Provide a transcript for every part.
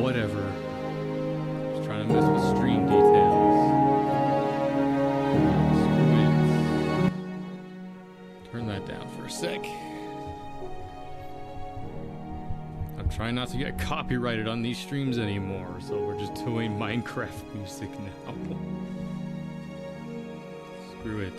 whatever. Just trying to mess with stream details. Turn that down for a sec. I'm trying not to get copyrighted on these streams anymore, so we're just doing Minecraft music now. Screw it.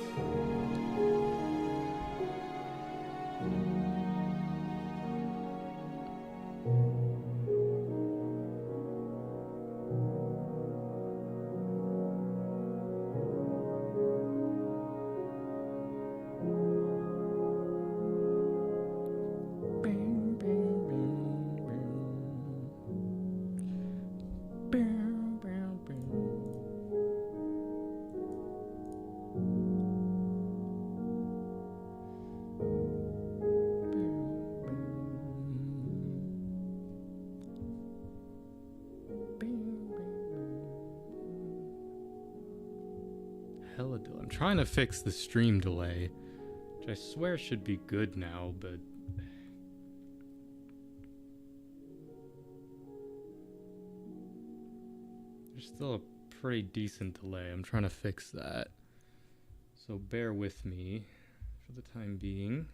I'm trying to fix the stream delay, which I swear should be good now, but there's still a pretty decent delay. I'm trying to fix that, so bear with me for the time being.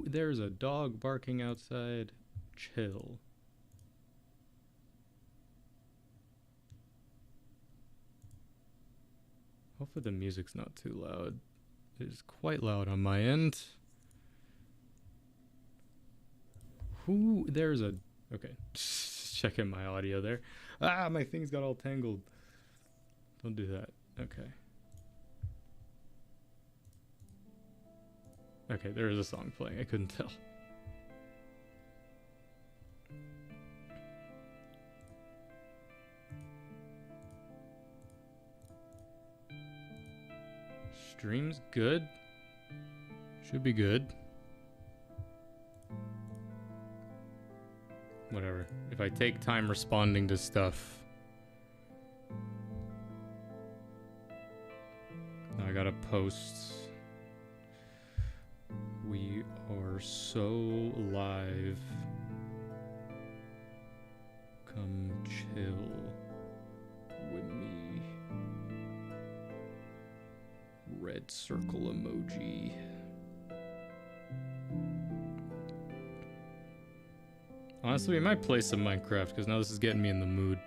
There's a dog barking outside. Chill. Hopefully the music's not too loud. It is quite loud on my end. There's a... Okay, just checking my audio there. Ah, my things got all tangled. Don't do that. Okay. Okay, there is a song playing. I couldn't tell. Stream's good. Should be good. Whatever. If I take time responding to stuff, I gotta post. We are so live. Come chill with me. Red circle emoji. Honestly, we might play some Minecraft because now this is getting me in the mood.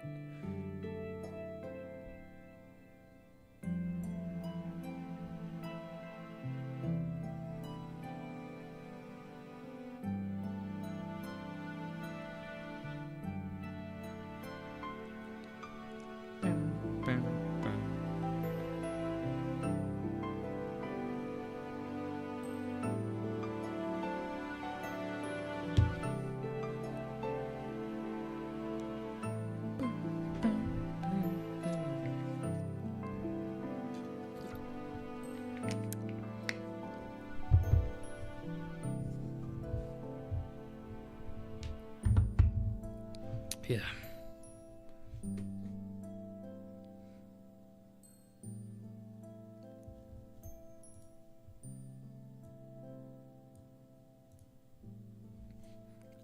Yeah.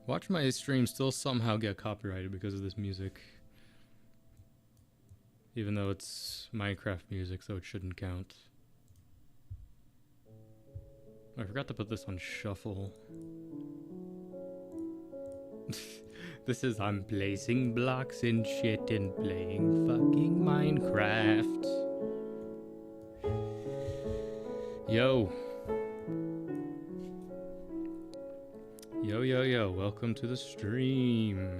Watch my stream still somehow get copyrighted because of this music. Even though it's Minecraft music, so it shouldn't count. I forgot to put this on shuffle. This is I'm placing blocks and shit and playing fucking Minecraft. Yo. Yo, yo, yo. Welcome to the stream.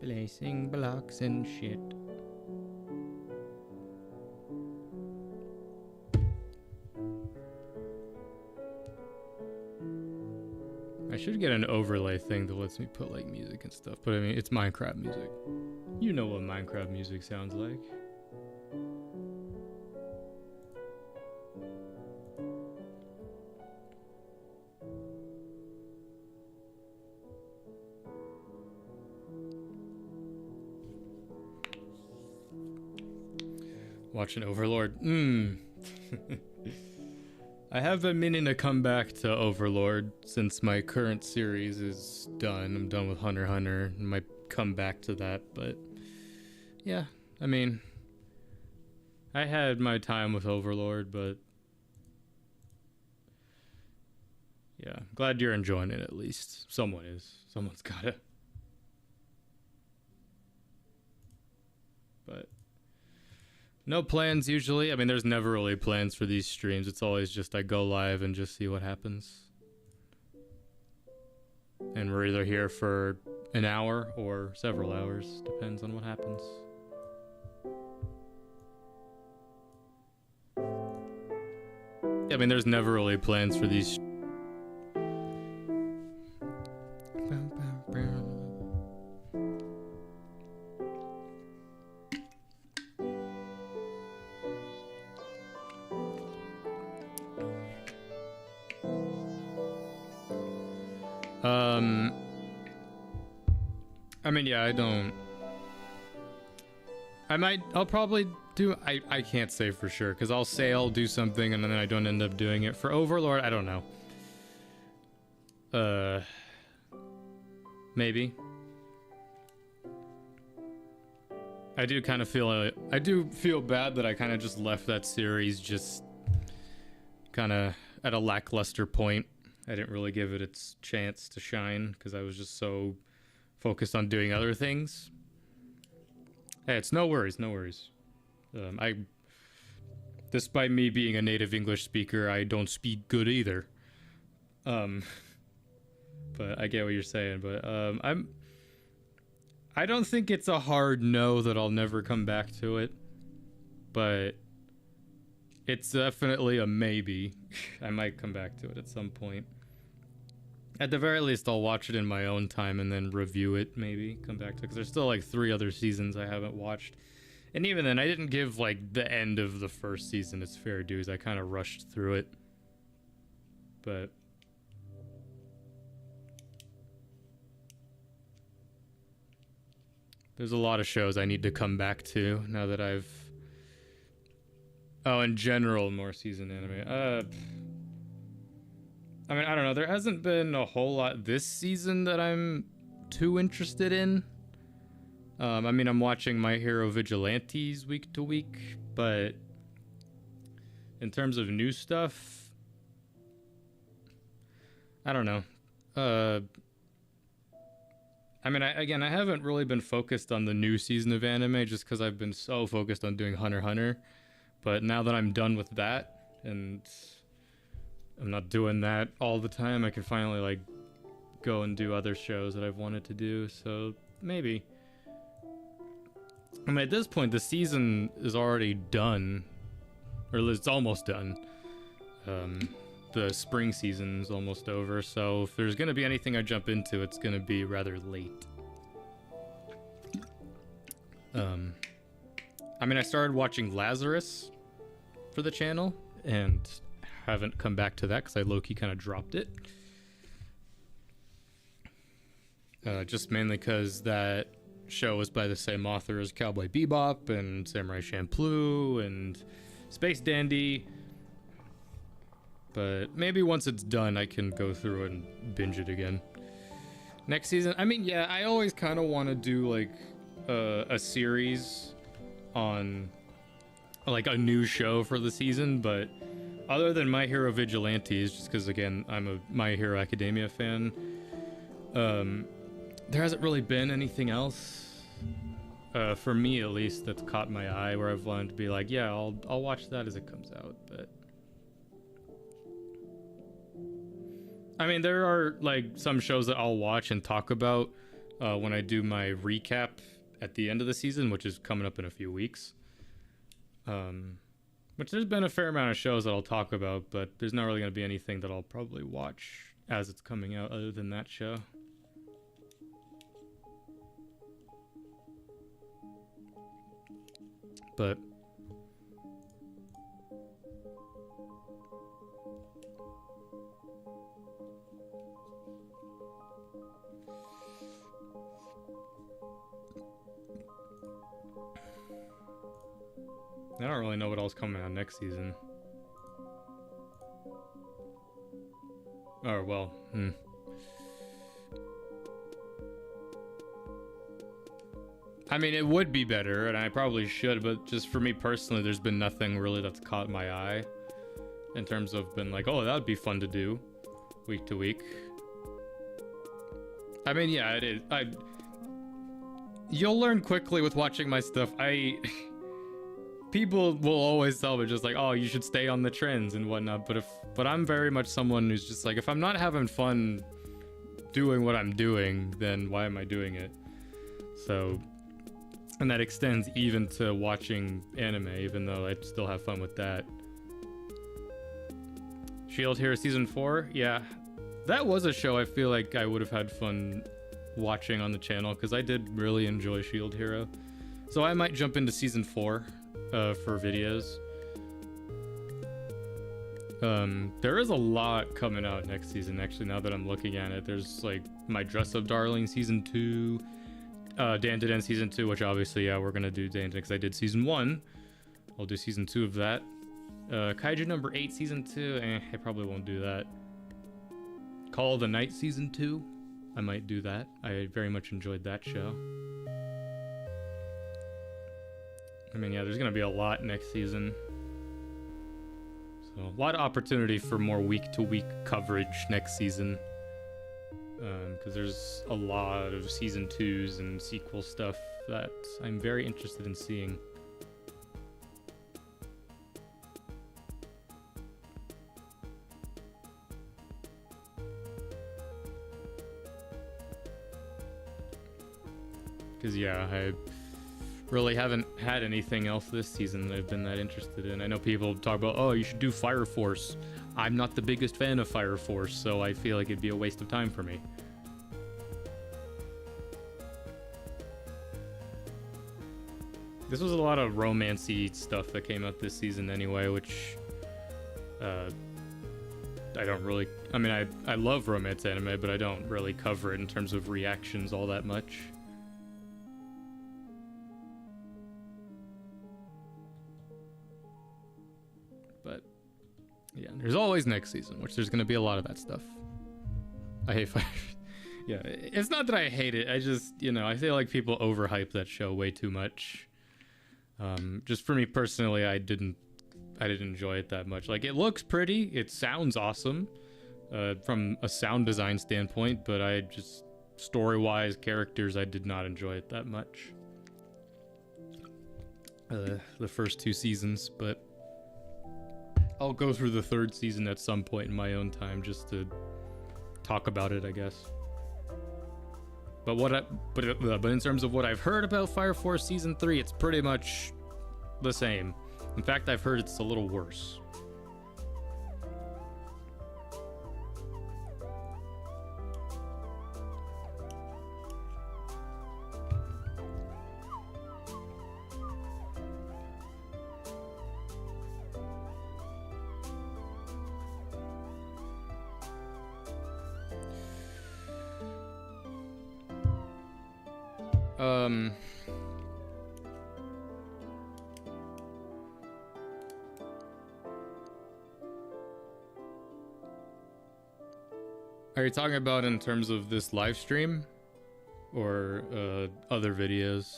Placing blocks and shit. I should get an overlay thing that lets me put like music and stuff, but I mean, it's Minecraft music. You know what Minecraft music sounds like. Watching Overlord. I have been meaning to come back to Overlord since my current series is done. I'm done with Hunter x Hunter. I might come back to that, but yeah, I mean, I had my time with Overlord, but yeah, glad you're enjoying it at least. Someone is. Someone's gotta. But no plans usually. I mean, there's never really plans for these streams. It's always just I go live and just see what happens. And we're either here for an hour or several hours. Depends on what happens. I mean, there's never really plans for these. I mean, yeah, I'll probably do, I can't say for sure, because I'll say I'll do something and then I don't end up doing it. For Overlord, I don't know. Maybe. I do kind of feel, I do feel bad that I kind of just left that series just kind of at a lackluster point. I didn't really give it its chance to shine because I was just so focused on doing other things. Hey, it's no worries, no worries. Despite me being a native English speaker, I don't speak good either. But I get what you're saying. But I don't think it's a hard no that I'll never come back to it. But it's definitely a maybe. I might come back to it at some point. At the very least, I'll watch it in my own time and then review it, maybe. Come back to it, because there's still like 3 other seasons I haven't watched. And even then, I didn't give like the end of the first season its fair dues. I kind of rushed through it. But there's a lot of shows I need to come back to now that I've... Oh, in general, more season anime. I mean, I don't know. There hasn't been a whole lot this season that I'm too interested in. I mean, I'm watching My Hero Vigilantes week to week, but in terms of new stuff, I don't know. I mean, I haven't really been focused on the new season of anime just because I've been so focused on doing Hunter x Hunter. But now that I'm done with that and I'm not doing that all the time, I can finally like go and do other shows that I've wanted to do. So maybe. I mean, at this point, the season is already done, or it's almost done. The spring season's almost over, so if there's gonna be anything I jump into, it's gonna be rather late. I mean, I started watching Lazarus for the channel, and haven't come back to that because I low-key kind of dropped it. Just mainly because that show was by the same author as Cowboy Bebop and Samurai Champloo and Space Dandy. But maybe once it's done, I can go through it and binge it again. Next season, I mean, yeah, I always kind of want to do like a series on like a new show for the season, but other than My Hero Vigilantes, just because again I'm a My Hero Academia fan, there hasn't really been anything else for me at least that's caught my eye where I've wanted to be like, yeah, I'll watch that as it comes out. But I mean, there are like some shows that I'll watch and talk about when I do my recap at the end of the season, which is coming up in a few weeks. Which there's been a fair amount of shows that I'll talk about, but there's not really going to be anything that I'll probably watch as it's coming out other than that show. But I don't really know what else coming out next season. Oh, well, I mean, it would be better, and I probably should, but just for me personally, there's been nothing really that's caught my eye in terms of been like, oh, that would be fun to do week to week. I mean, yeah, it is. You'll learn quickly with watching my stuff. People will always tell me just like, oh, you should stay on the trends and whatnot, but I'm very much someone who's just like, if I'm not having fun doing what I'm doing, then why am I doing it? So, and that extends even to watching anime, even though I still have fun with that. Shield Hero Season 4? Yeah, that was a show I feel like I would have had fun watching on the channel, because I did really enjoy Shield Hero. So I might jump into Season 4 for videos. There is a lot coming out next season, actually, now that I'm looking at it. There's like My Dress Up Darling Season 2, Dan Season 2, which obviously, yeah, we're gonna do Dan because I did Season 1. I'll do Season 2 of that. Kaiju number 8 Season 2, I probably won't do that. Call of the Night Season 2, I might do that. I very much enjoyed that show. I mean, yeah, there's gonna be a lot next season. So, a lot of opportunity for more week-to-week coverage next season. Because there's a lot of Season 2s and sequel stuff that I'm very interested in seeing. Because, yeah, I really haven't had anything else this season that I've been that interested in. I know people talk about, oh, you should do Fire Force. I'm not the biggest fan of Fire Force, so I feel like it'd be a waste of time for me. This was a lot of romance-y stuff that came out this season anyway, which I don't really... I mean, I love romance anime, but I don't really cover it in terms of reactions all that much. But, yeah, there's always next season, which there's going to be a lot of that stuff. I hate Fire... Yeah, it's not that I hate it, I just, you know, I feel like people overhype that show way too much. Just for me personally, I didn't enjoy it that much. Like, it looks pretty, it sounds awesome, from a sound design standpoint, but I just, story-wise, characters, I did not enjoy it that much. The first 2 seasons, but I'll go through the 3rd season at some point in my own time just to talk about it, I guess. But but in terms of what I've heard about Fire Force Season 3, it's pretty much the same. In fact, I've heard it's a little worse. Are you talking about in terms of this live stream or other videos?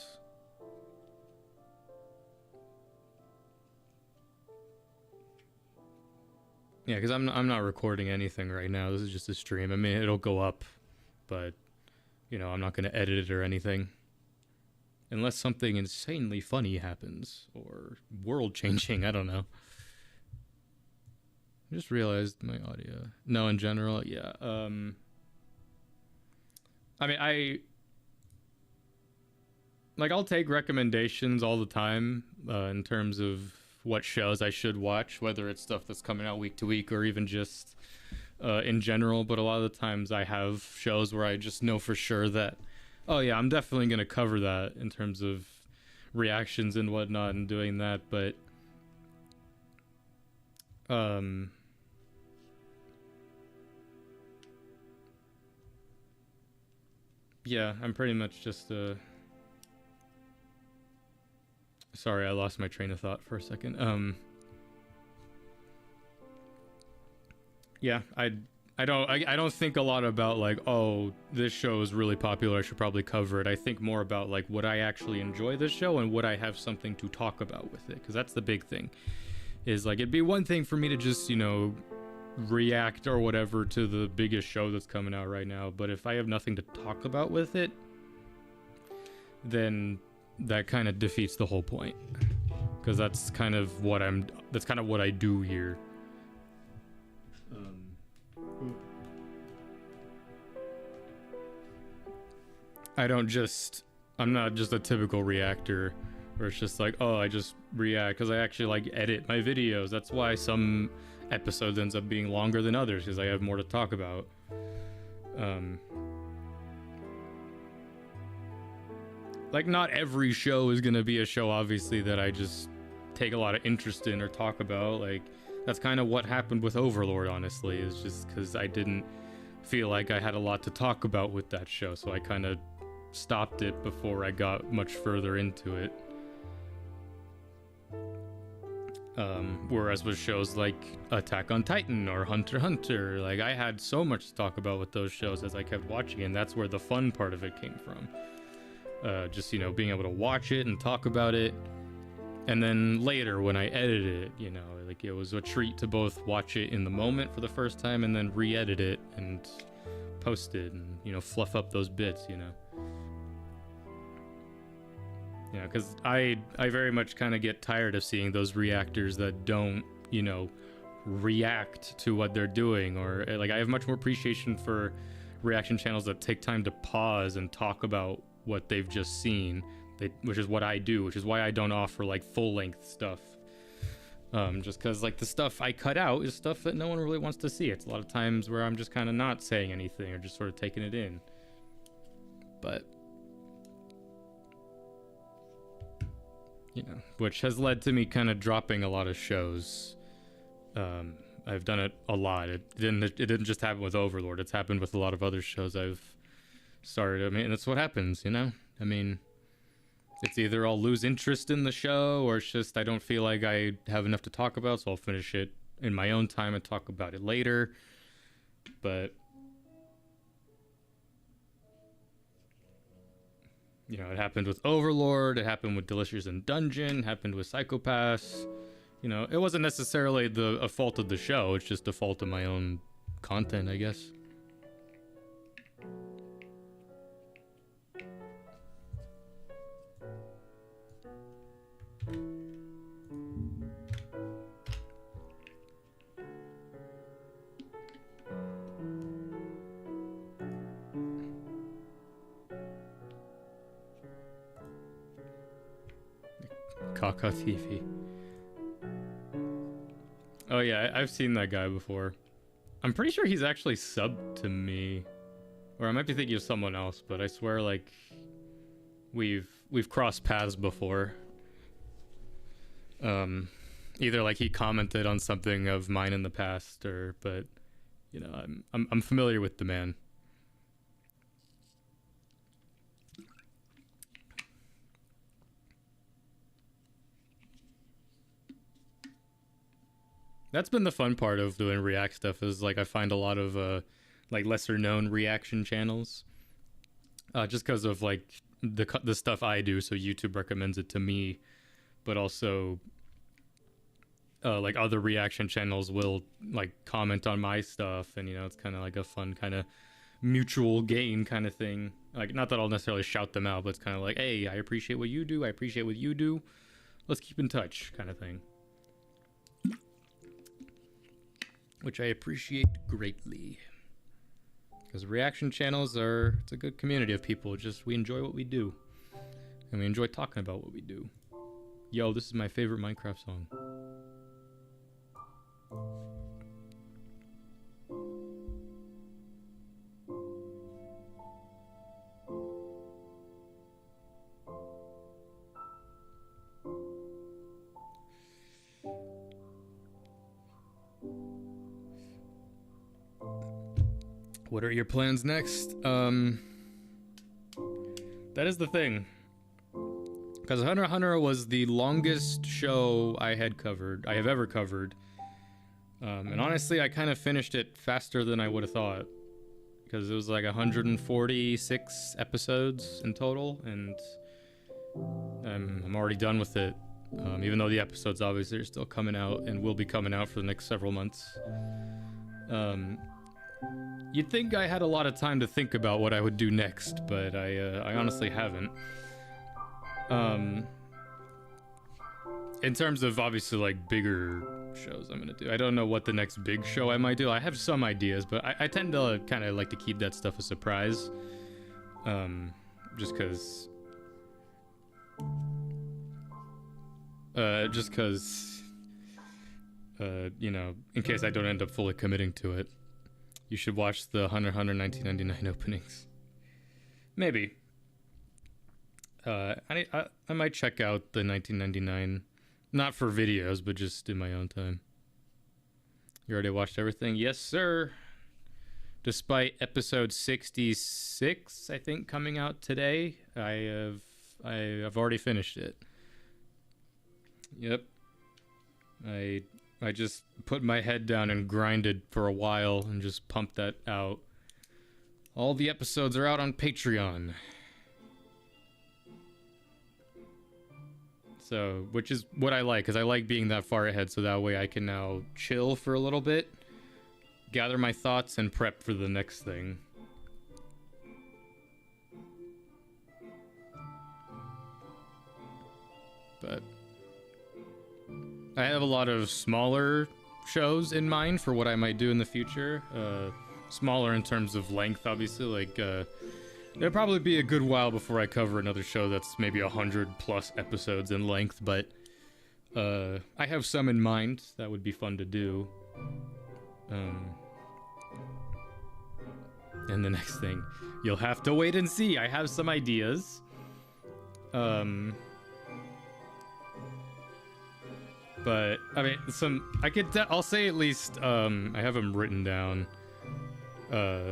Yeah, because I'm not recording anything right now. This is just a stream. I mean, it'll go up, but you know, I'm not going to edit it or anything. Unless something insanely funny happens or world-changing, I don't know. I just realized my audio. No, in general, yeah. I mean, I'll take recommendations all the time in terms of what shows I should watch, whether it's stuff that's coming out week to week or even just in general. But a lot of the times I have shows where I just know for sure that, oh yeah, I'm definitely going to cover that in terms of reactions and whatnot and doing that. But yeah, I'm pretty much just Sorry, I lost my train of thought for a second. Yeah, I don't think a lot about like, oh, this show is really popular, I should probably cover it. I think more about like, would I actually enjoy this show and would I have something to talk about with it? Because that's the big thing. Is like, it'd be one thing for me to just, you know, react or whatever to the biggest show that's coming out right now, but if I have nothing to talk about with it, then that kind of defeats the whole point. Because that's kind of what I do here. I'm not just a typical reactor where it's just like, oh, I just react, because I actually like edit my videos. That's why some episodes ends up being longer than others, because I have more to talk about. Like, not every show is gonna be a show, obviously, that I just take a lot of interest in or talk about. Like, that's kind of what happened with Overlord, honestly, is just because I didn't feel like I had a lot to talk about with that show, so I kind of stopped it before I got much further into it. Whereas with shows like Attack on Titan or Hunter x Hunter, like, I had so much to talk about with those shows as I kept watching, and that's where the fun part of it came from. Just, you know, being able to watch it and talk about it. And then later when I edited it, you know, like, it was a treat to both watch it in the moment for the first time and then re-edit it and post it and, you know, fluff up those bits, you know. Yeah, because I very much kind of get tired of seeing those reactors that don't, you know, react to what they're doing. Or, like, I have much more appreciation for reaction channels that take time to pause and talk about what they've just seen, which is what I do, which is why I don't offer, like, full-length stuff. Just because, like, the stuff I cut out is stuff that no one really wants to see. It's a lot of times where I'm just kind of not saying anything or just sort of taking it in. But, you know, which has led to me kind of dropping a lot of shows. I've done it a lot. It didn't just happen with Overlord. It's happened with a lot of other shows I've started. I mean, that's what happens, you know? I mean, it's either I'll lose interest in the show, or it's just I don't feel like I have enough to talk about, so I'll finish it in my own time and talk about it later. But, you know, it happened with Overlord, it happened with Delicious in Dungeon, it happened with Psychopaths. You know, it wasn't necessarily a fault of the show, it's just a fault of my own content, I guess. Kaka TV. Oh yeah, I've seen that guy before. I'm pretty sure he's actually subbed to me, or I might be thinking of someone else. But I swear, like, we've crossed paths before. Either like he commented on something of mine in the past, but you know, I'm familiar with the man. That's been the fun part of doing React stuff, is like I find a lot of like lesser known reaction channels, just because of like the stuff I do. So YouTube recommends it to me, but also like other reaction channels will like comment on my stuff, and you know, it's kind of like a fun kind of mutual gain kind of thing. Like, not that I'll necessarily shout them out, but it's kind of like, hey, I appreciate what you do, I appreciate what you do, let's keep in touch kind of thing. Which I appreciate greatly. Because reaction channels it's a good community of people. Just, we enjoy what we do. And we enjoy talking about what we do. Yo, this is my favorite Minecraft song. What are your plans next? That is the thing. Because Hunter x Hunter was the longest show I have ever covered. And honestly, I kind of finished it faster than I would have thought. Because it was like 146 episodes in total, and I'm already done with it. Even though the episodes obviously are still coming out and will be coming out for the next several months. You'd think I had a lot of time to think about what I would do next, but I honestly haven't. In terms of obviously like bigger shows I'm gonna do, I don't know what the next big show I might do. I have some ideas, but I tend to kind of like to keep that stuff a surprise. Just cause you know, in case I don't end up fully committing to it. You should watch the Hunter x Hunter 1999 openings. Maybe. I might check out the 1999, not for videos, but just in my own time. You already watched everything? Yes, sir. Despite episode 66, I think, coming out today, I've already finished it. Yep. I just put my head down and grinded for a while and just pumped that out. All the episodes are out on Patreon. So, which is what I like, because I like being that far ahead, so that way I can now chill for a little bit, gather my thoughts, and prep for the next thing. But I have a lot of smaller shows in mind for what I might do in the future. Smaller in terms of length, obviously. Like, it'll probably be a good while before I cover another show that's maybe 100+ episodes in length, but I have some in mind that would be fun to do. And the next thing, you'll have to wait and see. I have some ideas. But I mean, I'll say at least I have them written down.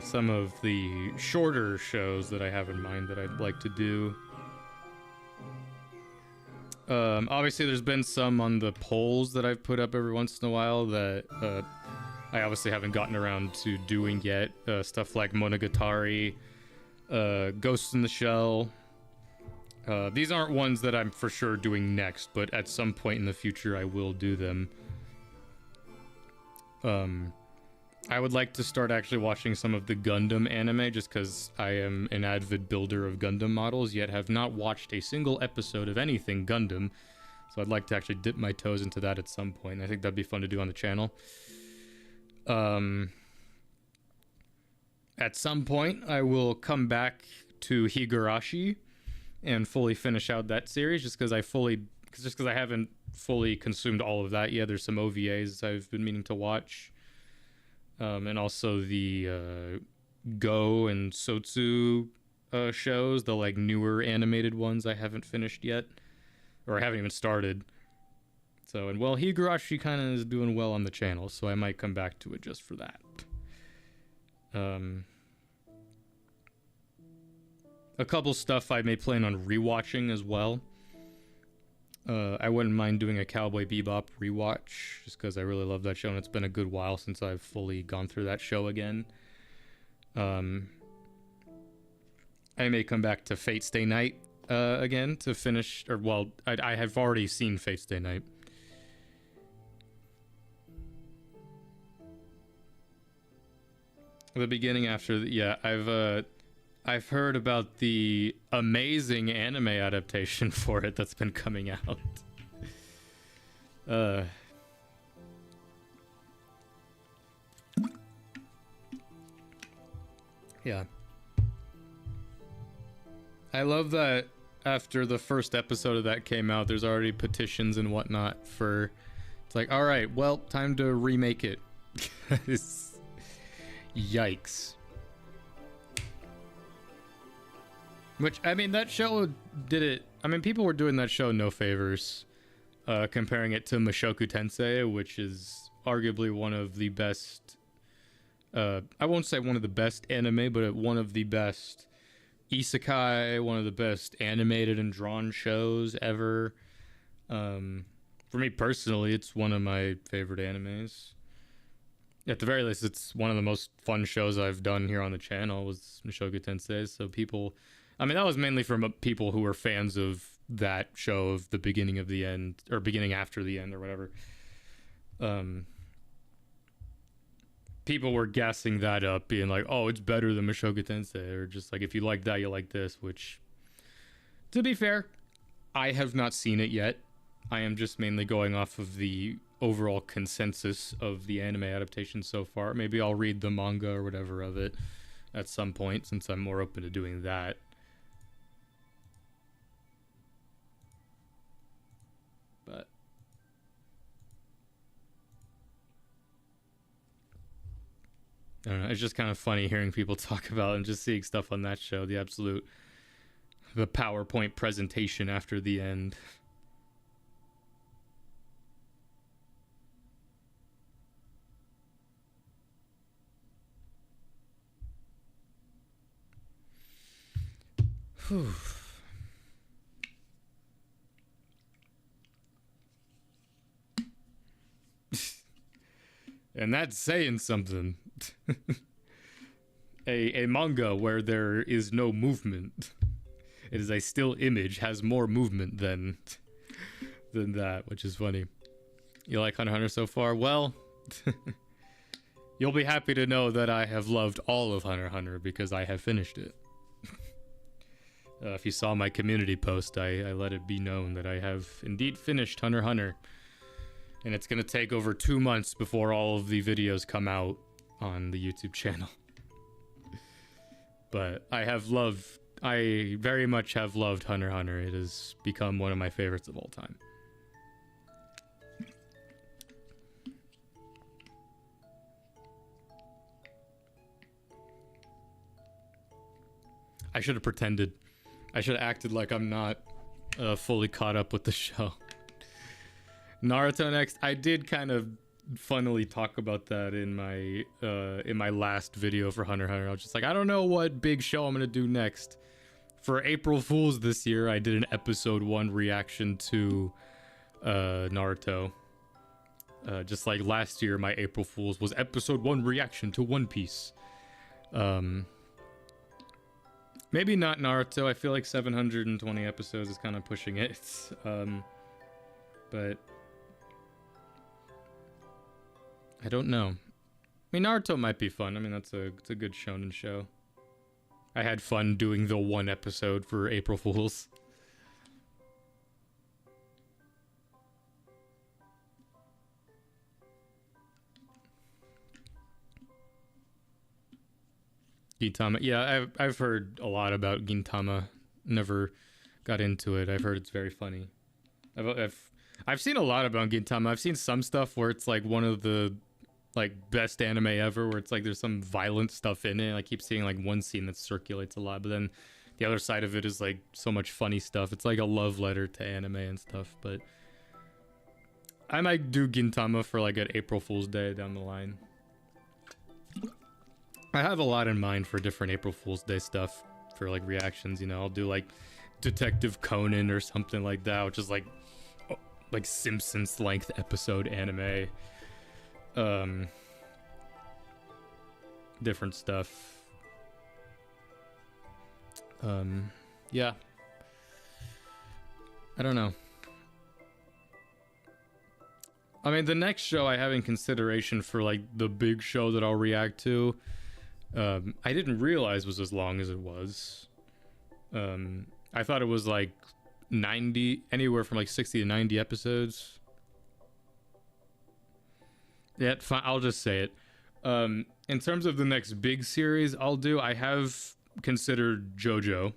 Some of the shorter shows that I have in mind that I'd like to do. Obviously there's been some on the polls that I've put up every once in a while that I obviously haven't gotten around to doing yet. Stuff like Monogatari, Ghost in the Shell. These aren't ones that I'm for sure doing next, but at some point in the future I will do them. I would like to start actually watching some of the Gundam anime, just because I am an avid builder of Gundam models, yet have not watched a single episode of anything Gundam. So I'd like to actually dip my toes into that at some point. I think that'd be fun to do on the channel. At some point, I will come back to Higurashi and fully finish out that series, just because I haven't fully consumed all of that yet. There's some OVAs I've been meaning to watch. And also the Go and Sotsu shows, the like newer animated ones I haven't finished yet, or I haven't even started. So, and well, Higurashi kind of is doing well on the channel, so I might come back to it just for that. A couple stuff I may plan on rewatching as well. I wouldn't mind doing a Cowboy Bebop rewatch, just because I really love that show, and it's been a good while since I've fully gone through that show again. I may come back to Fate Stay Night again to finish, or well, I have already seen Fate Stay Night. The beginning after, yeah, I've heard about the amazing anime adaptation for it that's been coming out. Yeah. I love that after the first episode of that came out, there's already petitions and whatnot for... It's like, alright, well, time to remake it. Yikes. Which, I mean, that show did it... I mean, people were doing that show no favors. Comparing it to Mushoku Tensei, which is arguably one of the best... I won't say one of the best anime, but one of the best Isekai, one of the best animated and drawn shows ever. For me personally, it's one of my favorite animes. At the very least, it's one of the most fun shows I've done here on the channel was Mushoku Tensei. So people, I mean, that was mainly from people who were fans of that show of the beginning of the end, or beginning after the end, or whatever. People were gassing that up, being like, oh, it's better than Mushoku Tensei, or just like, if you like that, you like this, which, to be fair, I have not seen it yet. I am just mainly going off of the overall consensus of the anime adaptation so far. Maybe I'll read the manga or whatever of it at some point, since I'm more open to doing that. But I don't know, it's just kind of funny hearing people talk about and just seeing stuff on that show, the PowerPoint presentation after the end. Whew. And that's saying something. a manga where there is no movement. It is a still image, has more movement than that, which is funny. You like Hunter x Hunter so far? Well, you'll be happy to know that I have loved all of Hunter x Hunter because I have finished it. If you saw my community post, I let it be known that I have indeed finished Hunter x Hunter. And it's going to take over 2 months before all of the videos come out on the YouTube channel. But I very much have loved Hunter x Hunter. It has become one of my favorites of all time. I should have pretended. I should have acted like I'm not fully caught up with the show. Naruto next. I did kind of funnily talk about that in my last video for Hunter x Hunter. I was just like, I don't know what big show I'm gonna do next. For April Fool's this year, I did an episode 1 reaction to Naruto. Just like last year, my April Fool's was episode 1 reaction to One Piece. Maybe not Naruto. I feel like 720 episodes is kind of pushing it. But I don't know. I mean, Naruto might be fun. I mean, it's a good shonen show. I had fun doing the 1 episode for April Fool's. Gintama. Yeah, I've heard a lot about Gintama. Never got into it. I've heard it's very funny. I've seen a lot about Gintama. I've seen some stuff where it's like one of the like best anime ever, where it's like there's some violent stuff in it. I keep seeing like one scene that circulates a lot, but then the other side of it is like so much funny stuff. It's like a love letter to anime and stuff. But I might do Gintama for like an April Fool's Day down the line. I have a lot in mind for different April Fool's Day stuff for like reactions. You know, I'll do like Detective Conan or something like that, which is like Simpsons length episode anime. Different stuff. Yeah. I don't know. I mean, the next show I have in consideration for like the big show that I'll react to, I didn't realize was as long as it was. I thought it was like 90, anywhere from like 60 to 90 episodes. Yeah, fine, I'll just say it. In terms of the next big series I'll do, I have considered JoJo,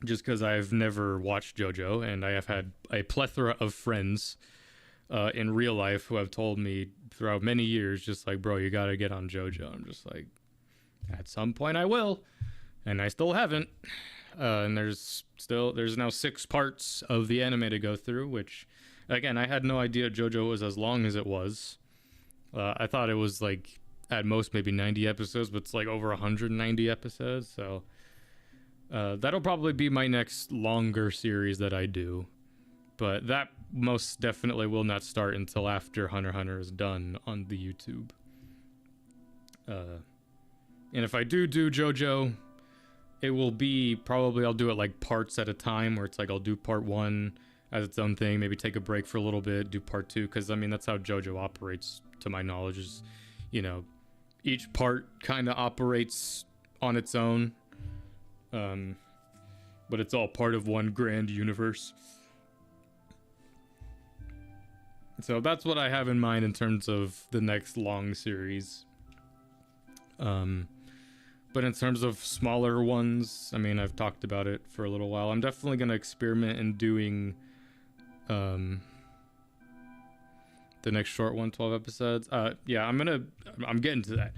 just because I've never watched JoJo, and I have had a plethora of friends in real life who have told me throughout many years, just like, bro, you gotta get on JoJo. I'm just like, at some point I will, and I still haven't. And there's now 6 parts of the anime to go through, which, again, I had no idea JoJo was as long as it was. I thought it was like at most maybe 90 episodes, but it's like over 190 episodes. So That'll probably be my next longer series that I do, but that most definitely will not start until after Hunter x Hunter is done on the YouTube. And if I do JoJo, it will be probably, I'll do it like parts at a time, where it's like I'll do part 1 as its own thing, maybe take a break for a little bit, do part 2, because I mean that's how JoJo operates, to my knowledge, is, you know, each part kind of operates on its own, but it's all part of one grand universe. So that's what I have in mind in terms of the next long series. But in terms of smaller ones, I mean, I've talked about it for a little while. I'm definitely going to experiment in doing the next short one, 12 episodes. Yeah, I'm getting to that.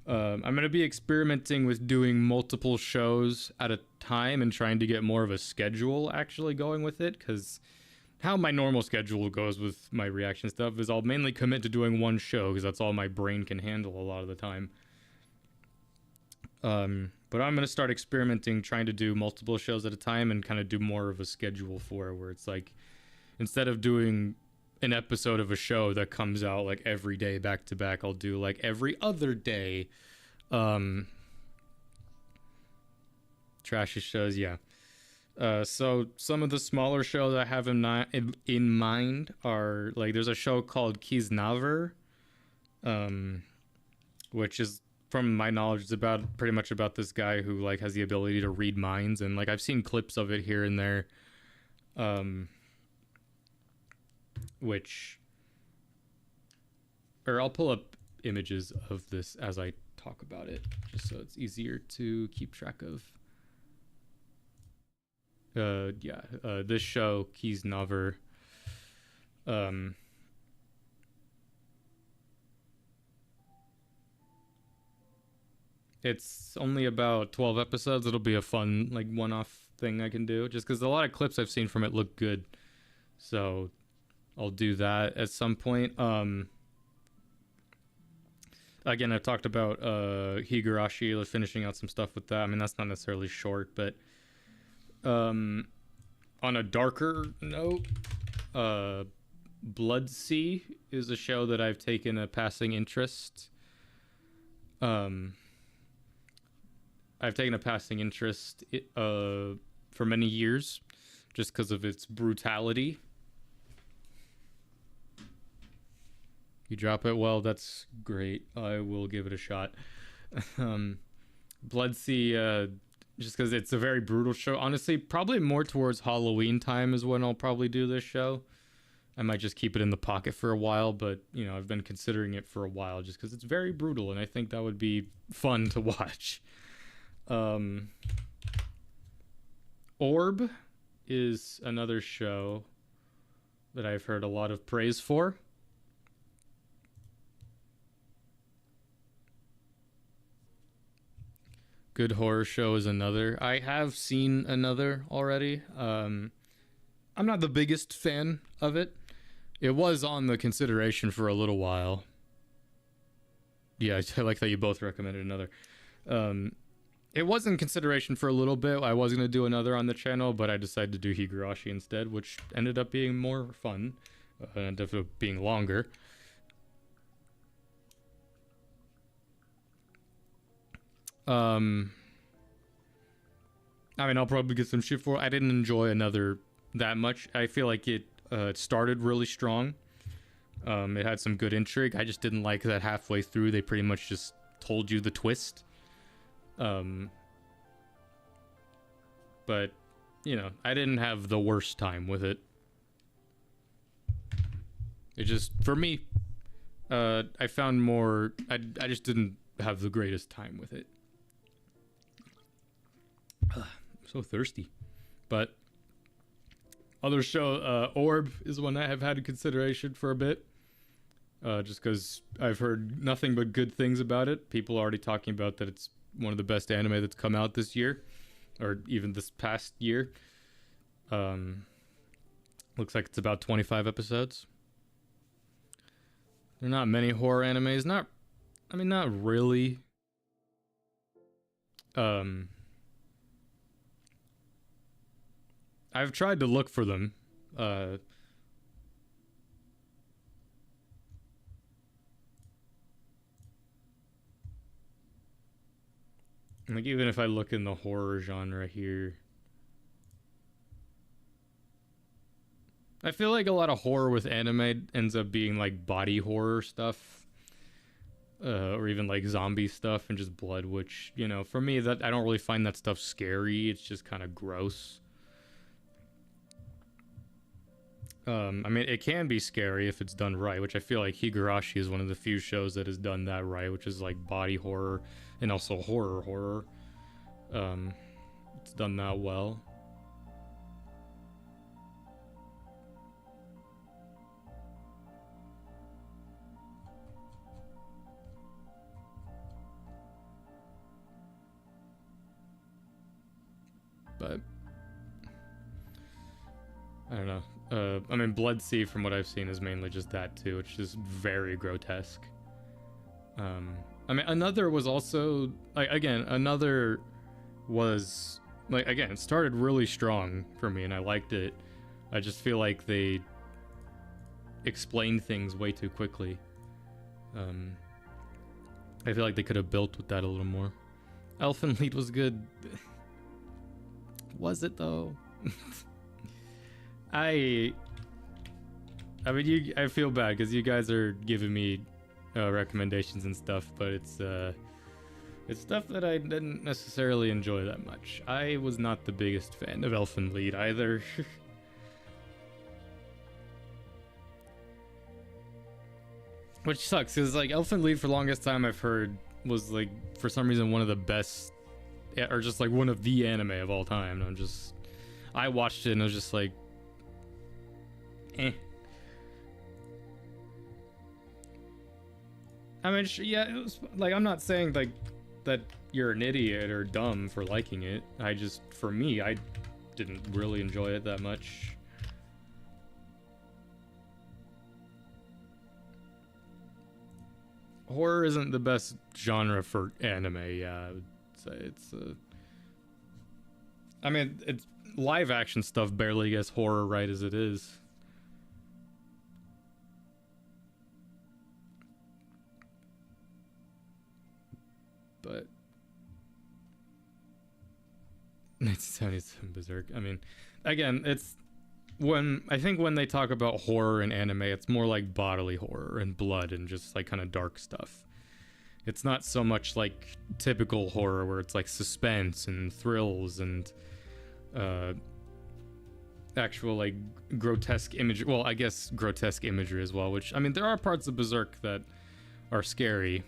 I'm going to be experimenting with doing multiple shows at a time and trying to get more of a schedule actually going with it, because how my normal schedule goes with my reaction stuff is I'll mainly commit to doing one show because that's all my brain can handle a lot of the time. But I'm going to start experimenting, trying to do multiple shows at a time and kind of do more of a schedule for it, where it's like, instead of doing an episode of a show that comes out like every day back to back, I'll do like every other day. Trashy shows, yeah. So some of the smaller shows I have in mind are like, there's a show called Kiznaver, which is, from my knowledge, it's about pretty much about this guy who like has the ability to read minds, and like I've seen clips of it here and there, or I'll pull up images of this as I talk about it, just so it's easier to keep track of. This show, Kiznaver, it's only about 12 episodes. It'll be a fun, like, one-off thing I can do, just because a lot of clips I've seen from it look good. So I'll do that at some point. Again, I've talked about Higurashi, finishing out some stuff with that. I mean, that's not necessarily short, but on a darker note, Blood Sea is a show that I've taken a passing interest. I've taken a passing interest for many years, just because of its brutality. You drop it? Well, that's great. I will give it a shot. Blood Sea, just because it's a very brutal show. Honestly, probably more towards Halloween time is when I'll probably do this show. I might just keep it in the pocket for a while, but, you know, I've been considering it for a while just because it's very brutal, and I think that would be fun to watch. Orb is another show that I've heard a lot of praise for. Good Horror Show is another. I have seen another already. I'm not the biggest fan of it. It was on the consideration for a little while. Yeah, I like that you both recommended another. It was in consideration for a little bit. I was going to do another on the channel, but I decided to do Higurashi instead, which ended up being more fun. And ended up being longer. I mean, I'll probably get some shit for it. I didn't enjoy another that much. I feel like it started really strong. It had some good intrigue. I just didn't like that halfway through they pretty much just told you the twist. But, you know, I didn't have the worst time with it. It just, for me, I found more, I just didn't have the greatest time with it. I'm so thirsty. But other show, Orb is one I have had in consideration for a bit. Just because I've heard nothing but good things about it. People are already talking about that it's one of the best anime that's come out this year. Or even this past year. Looks like it's about 25 episodes. There are not many horror animes. Not really. I've tried to look for them. Like, even if I look in the horror genre here, I feel like a lot of horror with anime ends up being like body horror stuff, or even like zombie stuff and just blood. Which, you know, for me, that I don't really find that stuff scary. It's just kind of gross. I mean, it can be scary if it's done right, which I feel like Higurashi is one of the few shows that has done that right, which is like body horror and also horror. It's done that well. But I don't know. I mean, Blood Sea, from what I've seen, is mainly just that too, which is very grotesque. I mean, another was also like, again, another was like, again, it started really strong for me and I liked it. I just feel like they explained things way too quickly. I feel like they could have built with that a little more. Elfen Lied was good. Was it though? I mean, I feel bad because you guys are giving me recommendations and stuff, but it's stuff that I didn't necessarily enjoy that much. I was not the biggest fan of Elfen Lied either. Which sucks, because like Elfen Lied for the longest time I've heard was like, for some reason, one of the best, or just like one of the anime of all time. And I watched it and I was just like, eh. I mean, yeah, it was like, I'm not saying like that you're an idiot or dumb for liking it. For me, I didn't really enjoy it that much. Horror isn't the best genre for anime, yeah, I would say. I mean, it's live action stuff barely gets horror right as it is. But 1977 Berserk. I mean, again, it's I think when they talk about horror in anime, it's more like bodily horror and blood and just like kind of dark stuff. It's not so much like typical horror where it's like suspense and thrills and actual like grotesque imagery. Well, I guess grotesque imagery as well, which, I mean, there are parts of Berserk that are scary.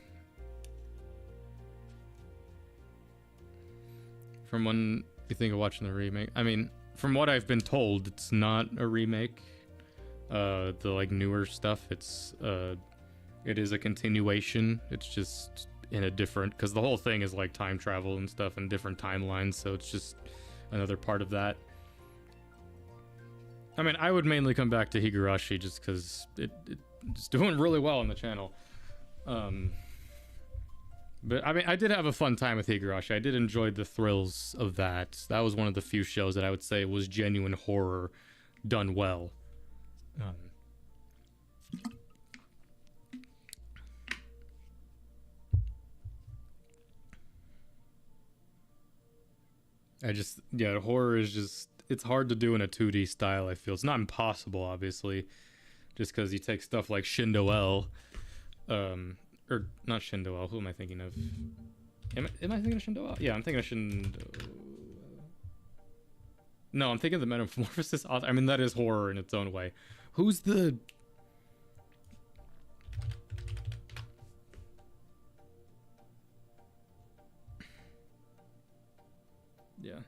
From when you think of watching the remake, I mean, from what I've been told, it's not a remake. The like newer stuff, it is a continuation. It's just in a different, because the whole thing is like time travel and stuff and different timelines, so it's just another part of that. I mean, I would mainly come back to Higurashi just because it's doing really well on the channel. But I mean, I did have a fun time with Higurashi. I did enjoy the thrills of that. That was one of the few shows that I would say was genuine horror done well. Horror is just, it's hard to do in a 2D style, I feel. It's not impossible, obviously, just because you take stuff like Shindo L, or not Shindo L, who am I thinking of? Am I thinking of Shindo L? Yeah, I'm thinking of Shindo... No, I'm thinking of the Metamorphosis author. I mean, that is horror in its own way. Who's the... Yeah.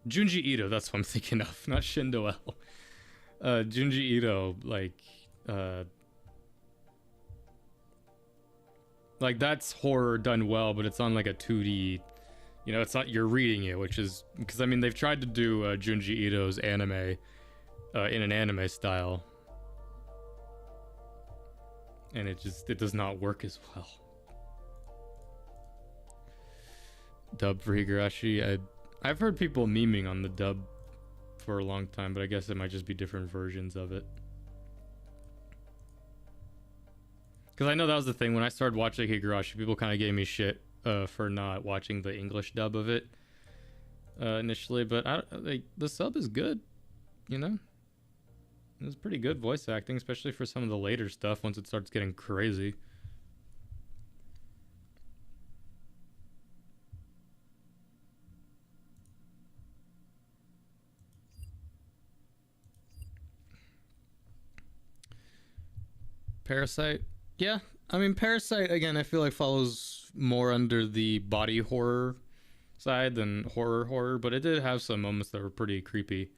Junji Ito, that's what I'm thinking of, not Shindo L. Junji Ito, like that's horror done well, but it's on like a 2D, you know, it's not, you're reading it, which is, because I mean, they've tried to do Junji Ito's anime in an anime style, and it does not work as well. Dub for Higurashi, I've heard people memeing on the dub for a long time, but I guess it might just be different versions of it. Because I know that was the thing when I started watching Higurashi, people kind of gave me shit for not watching the English dub of it initially, but the sub is good, you know? It was pretty good voice acting, especially for some of the later stuff once it starts getting crazy. Parasite? Yeah, I mean, Parasite, again, I feel like follows more under the body horror side than horror, but it did have some moments that were pretty creepy,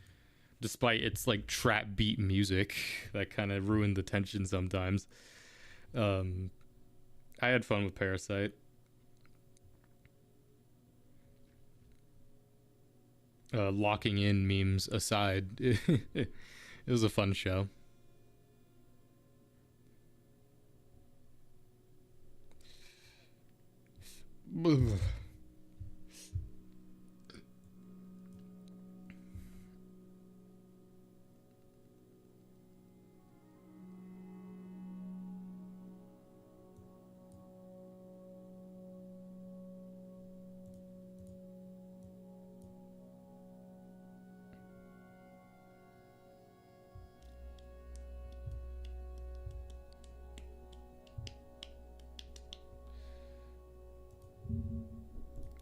despite its, like, trap beat music that kind of ruined the tension sometimes. I had fun with Parasite. Locking in memes aside, it was a fun show.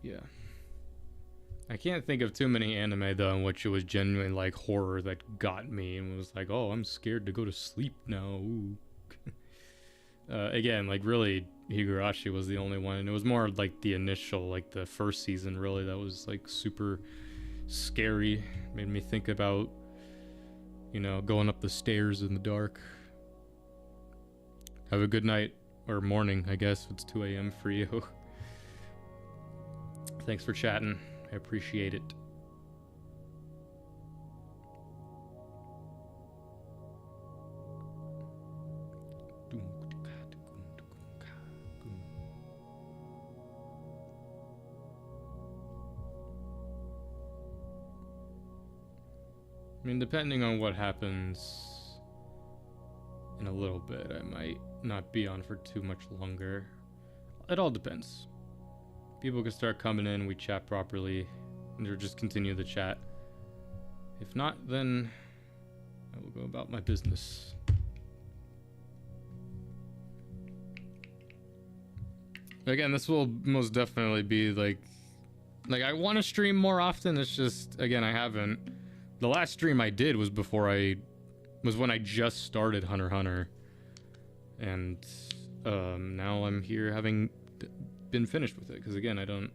Yeah. I can't think of too many anime though in which it was genuine like horror that got me and was like, oh, I'm scared to go to sleep now. Ooh. Again, like really, Higurashi was the only one, and it was more like the initial, like the first season, really, that was like super scary. Made me think about, you know, going up the stairs in the dark. Have a good night or morning, I guess. It's 2 a.m. for you. Thanks for chatting. I appreciate it. I mean, depending on what happens in a little bit, I might not be on for too much longer. It all depends. People can start coming in, we chat properly, and or just continue the chat. If not, then I will go about my business. Again, this will most definitely be like I want to stream more often. It's just, again, I haven't. The last stream I did was when I just started Hunter x Hunter, and now I'm here having been finished with it, because again, I don't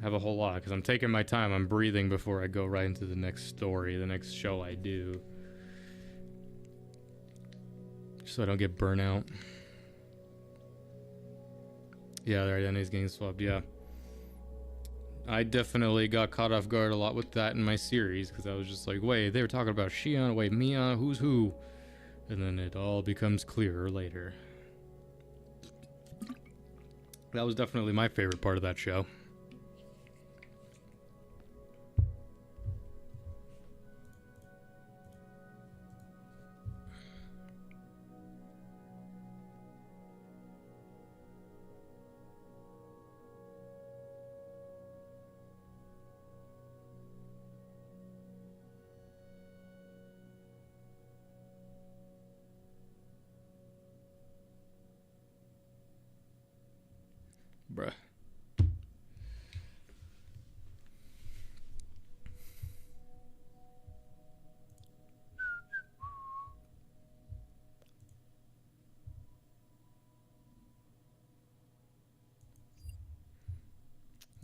have a whole lot, because I'm taking my time, I'm breathing before I go right into the next story, the next show I do, so I don't get burnout. Yeah, their identity's getting swapped. Yeah, I definitely got caught off guard a lot with that in my series, because I was just like, wait, they were talking about Shion, wait, Mia, who's who? And then it all becomes clearer later. That was definitely my favorite part of that show. Bruh.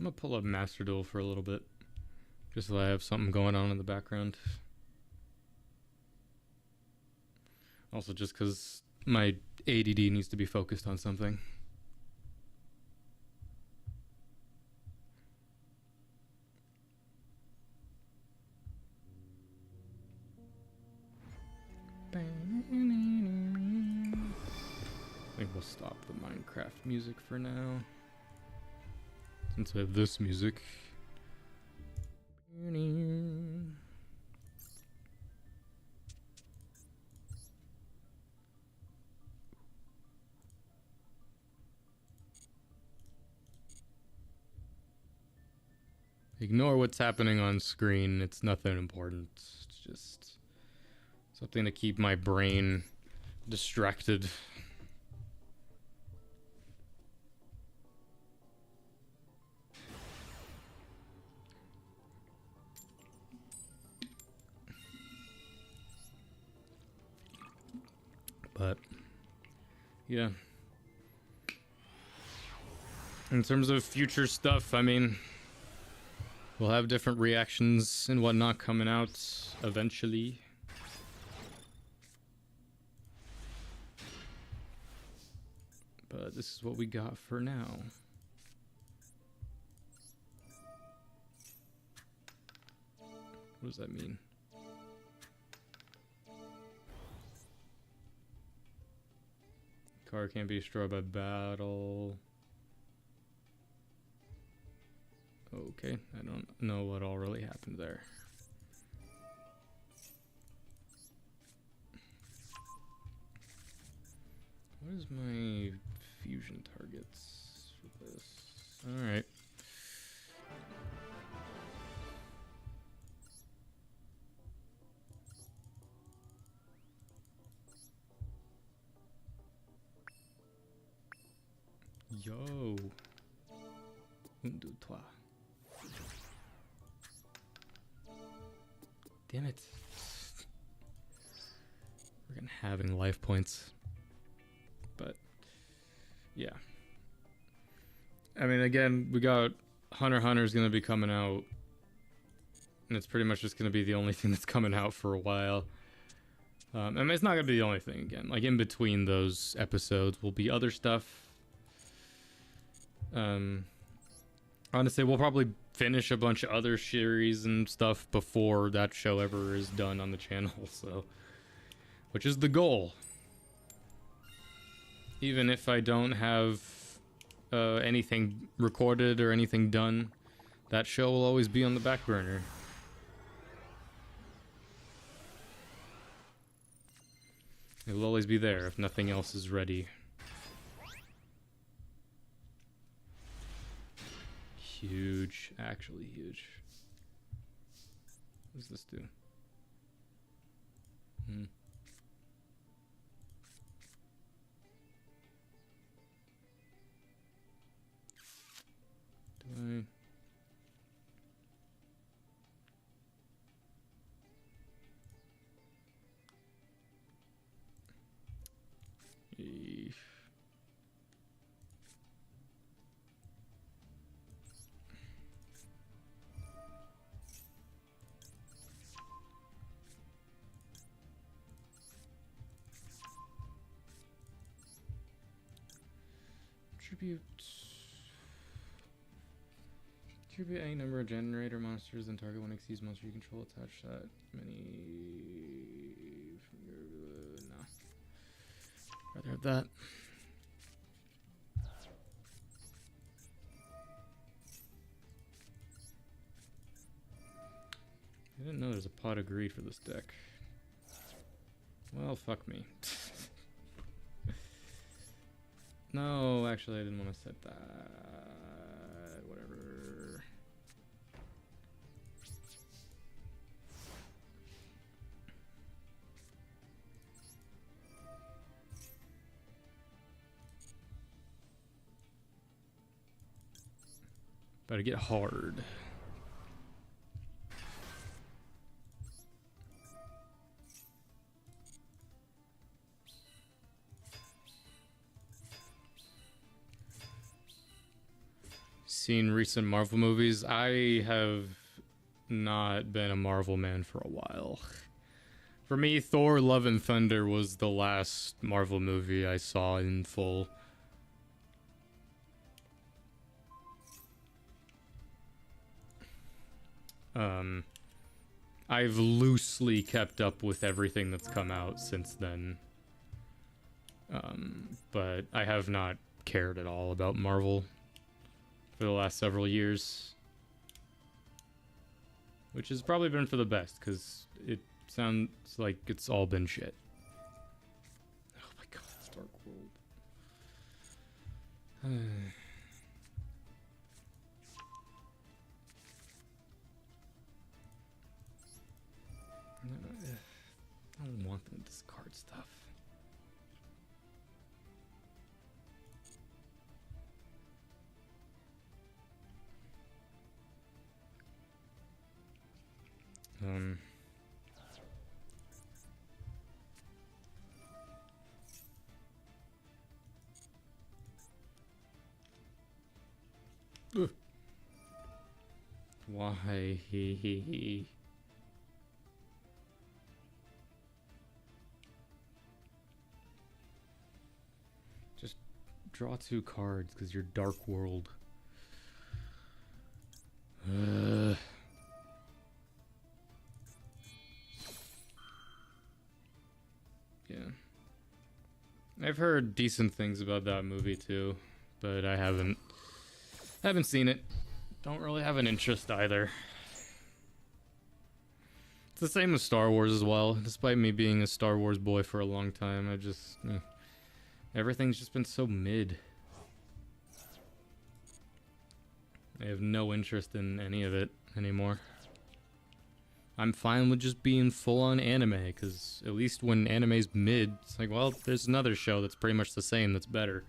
I'm gonna pull up Master Duel for a little bit, just so I have something going on in the background. Also, just because my ADD needs to be focused on something. I think we'll stop the Minecraft music for now, since I have this music. Ignore what's happening on screen. It's nothing important. It's just something to keep my brain distracted. But yeah. In terms of future stuff, I mean, we'll have different reactions and whatnot coming out eventually. But this is what we got for now. What does that mean? Car can't be destroyed by battle. Okay, I don't know what all really happened there. What is my fusion targets for this? Alright. Yo. Un, deux, trois. Damn it. We're gonna having life points. But yeah. I mean, again, we got Hunter x Hunter's gonna be coming out. And it's pretty much just gonna be the only thing that's coming out for a while. I mean, it's not gonna be the only thing again. Like, in between those episodes will be other stuff. Honestly, we'll probably finish a bunch of other series and stuff before that show ever is done on the channel, so... Which is the goal. Even if I don't have anything recorded or anything done, that show will always be on the back burner. It will always be there if nothing else is ready. Huge, actually huge. What does this do? Do I... Tribute any number of generator monsters and target one exceeds monster you control. Attach that many from your... no. Rather have that. I didn't know there's a pot of greed for this deck. Well, fuck me. No, actually I didn't want to set that. Whatever. Better get hard. Seen recent Marvel movies. I have not been a Marvel man for a while. For me, Thor: Love and Thunder was the last Marvel movie I saw in full. I've loosely kept up with everything that's come out since then. But I have not cared at all about Marvel for the last several years. Which has probably been for the best, because it sounds like it's all been shit. Oh my god, it's Dark World. not gonna discard stuff. Ugh. Why? Just draw 2 cards because you're Dark World. Yeah. I've heard decent things about that movie too, but I haven't seen it. Don't really have an interest either. It's the same with Star Wars as well. Despite me being a Star Wars boy for a long time, I just everything's just been so mid. I have no interest in any of it anymore. I'm fine with just being full-on anime, because at least when anime's mid, it's like, well, there's another show that's pretty much the same that's better.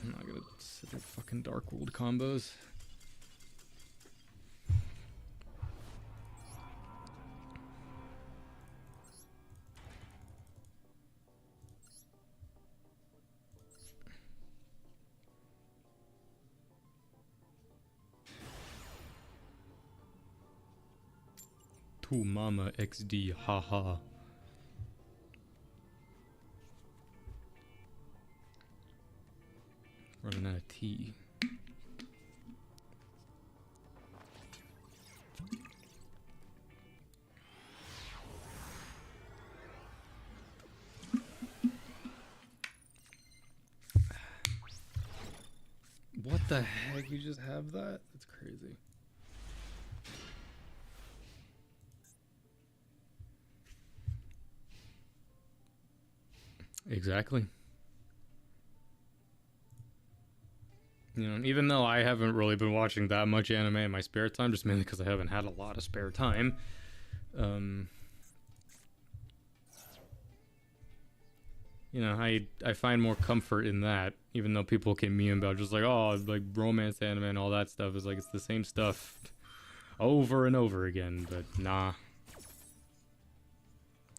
I'm not gonna sit there fucking Dark World combos. To Mama XD, haha. Running out of tea. What the heck? You just have that? That's crazy. Exactly. You know, even though I haven't really been watching that much anime in my spare time, just mainly because I haven't had a lot of spare time, you know, I find more comfort in that, even though people can meme about just like, oh, like romance anime and all that stuff is like, it's the same stuff over and over again, but nah.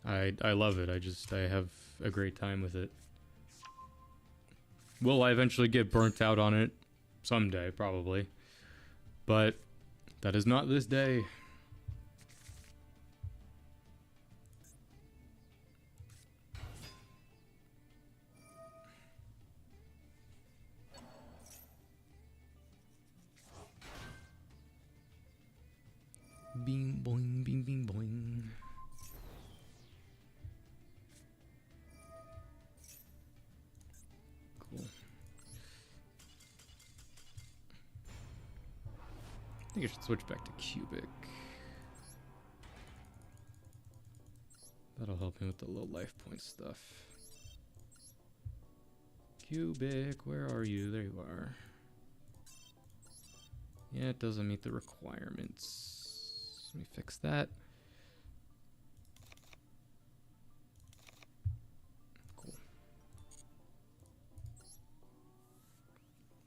I love it. I have a great time with it. Will I eventually get burnt out on it? Someday, probably. But that is not this day. Bing boing, bing bing boing. Cool. I think I should switch back to cubic. That'll help me with the low life point stuff. Cubic, where are you? There you are. Yeah, it doesn't meet the requirements. Let me fix that. Cool.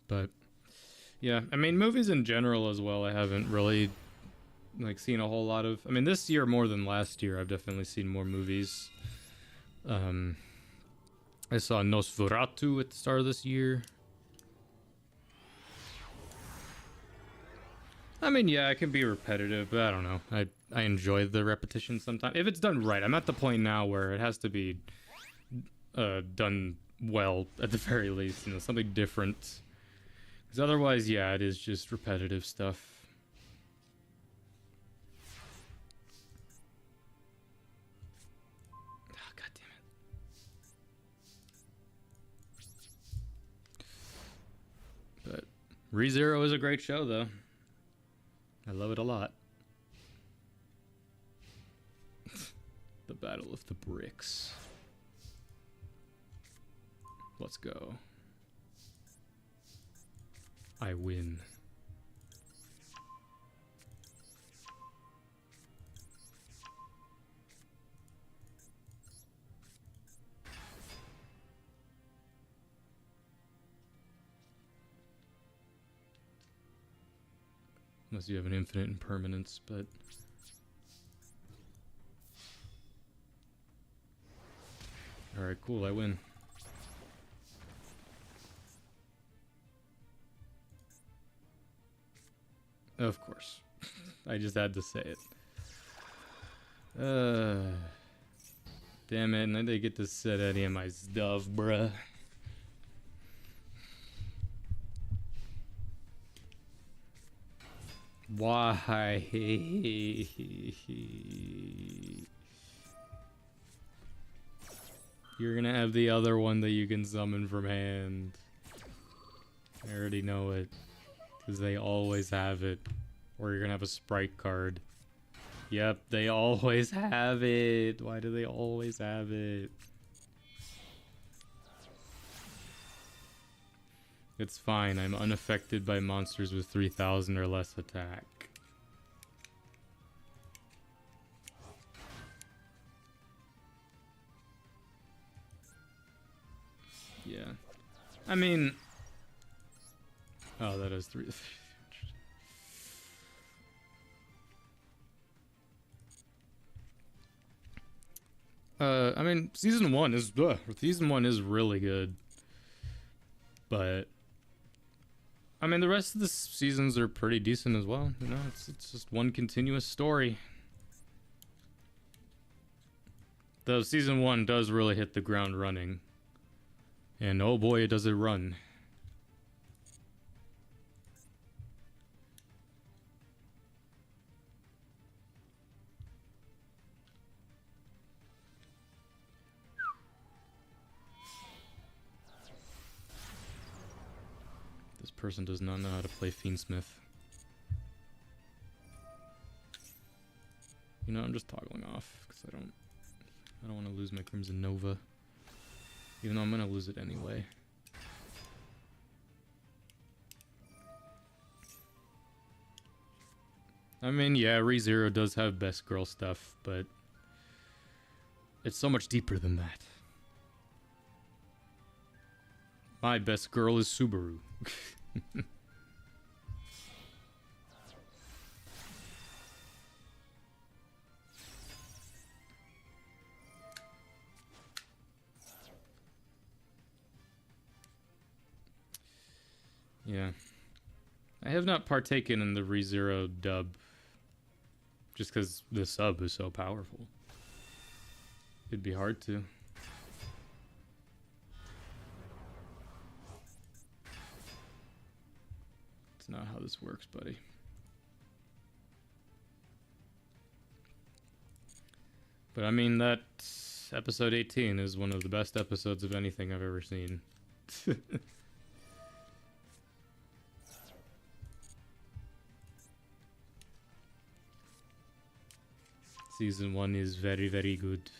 But yeah, I mean, movies in general as well, I haven't really like seen a whole lot of. I mean, this year more than last year, I've definitely seen more movies. I saw Nosferatu at the start of this year. I mean, yeah, it can be repetitive, but I don't know. I enjoy the repetition sometimes. If it's done right, I'm at the point now where it has to be done well at the very least, you know, something different. Because otherwise, yeah, it is just repetitive stuff. Oh, God damn it. But ReZero is a great show, though. I love it a lot. The Battle of the Bricks. Let's go. I win. Unless you have an infinite impermanence, but... Alright, cool, I win. Of course. I just had to say it. Damn it, and I didn't get to set any of my stuff, bruh. Why? You're gonna have the other one that you can summon from hand. I already know it. Because they always have it. Or you're gonna have a sprite card. Yep, they always have it. Why do they always have it? It's fine. I'm unaffected by monsters with 3,000 or less attack. Yeah. I mean... Oh, that is 3... I mean, season one is really good, but I mean the rest of the seasons are pretty decent as well. You know, it's just one continuous story. Though season one does really hit the ground running, and oh boy, does it run! Person does not know how to play Fiendsmith. You know, I'm just toggling off because I don't want to lose my Crimson Nova, even though I'm gonna lose it anyway. I mean, yeah, ReZero does have best girl stuff, but it's so much deeper than that. My best girl is Subaru. Yeah. I have not partaken in the ReZero dub just because the sub is so powerful. It'd be hard to. Not how this works, buddy. But I mean, that episode 18 is one of the best episodes of anything I've ever seen. Season 1 is very, very good.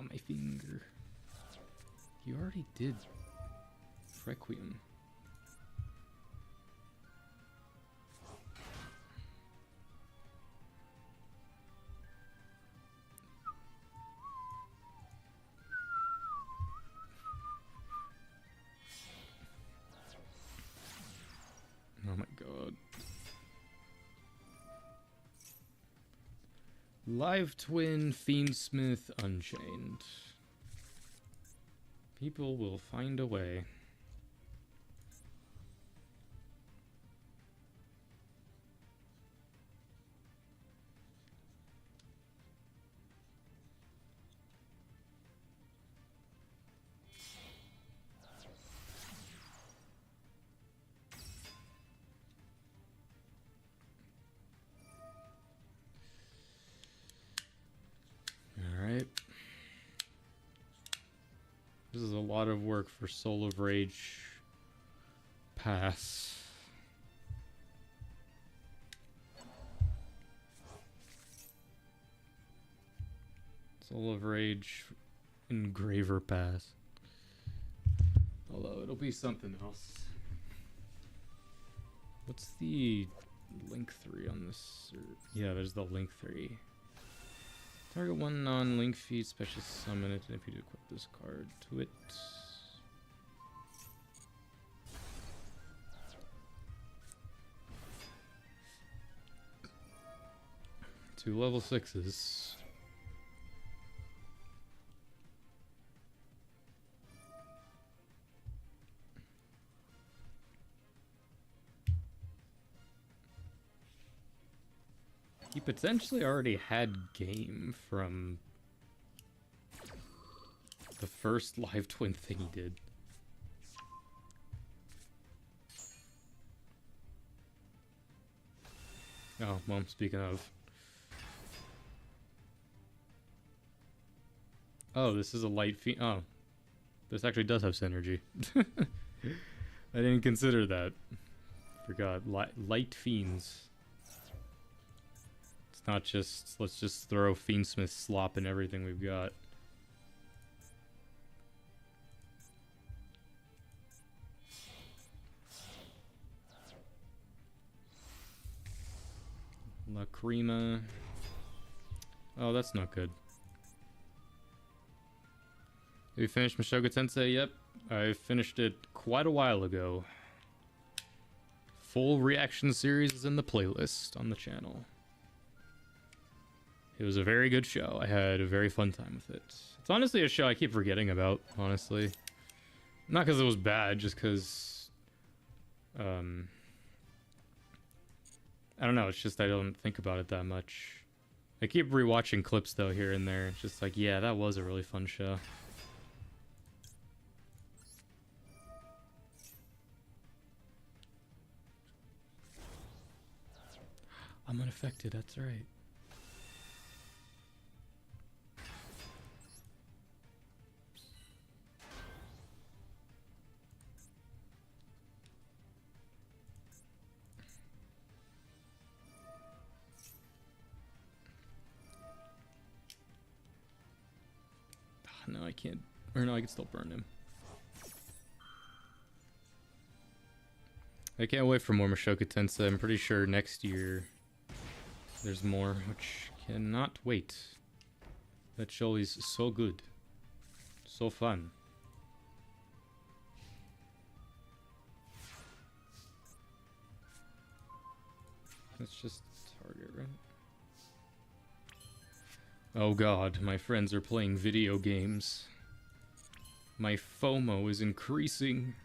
My finger. You already did Requiem. Oh my god. Live Twin, Fiendsmith, Unchained. People will find a way. This is a lot of work for Soul of Rage pass. Soul of Rage Engraver pass. Although it'll be something else. What's the link 3 on this? Yeah, there's the link 3. Target one non-link feed, special summon it, and if you do equip this card to it. Two level 6s. He potentially already had game from the first live twin thing he did. Oh, well, speaking of. Oh, this is a light fiend. Oh, this actually does have synergy. I didn't consider that. Forgot. Light fiends. It's not just, let's just throw Fiendsmith slop in everything we've got. Lacrima. Oh, that's not good. Have you finished Mushoku Tensei? Yep. I finished it quite a while ago. Full reaction series is in the playlist on the channel. It was a very good show. I had a very fun time with it. It's honestly a show I keep forgetting about, honestly. Not because it was bad, just because... I don't know, it's just I don't think about it that much. I keep rewatching clips, though, here and there. It's just like, yeah, that was a really fun show. I'm unaffected, that's right. No, I can't. Or no, I can still burn him. I can't wait for more Mushoku Tensei. I'm pretty sure next year there's more, which cannot wait. That show is so good. So fun. Let's just target, right? Oh god, my friends are playing video games. My FOMO is increasing.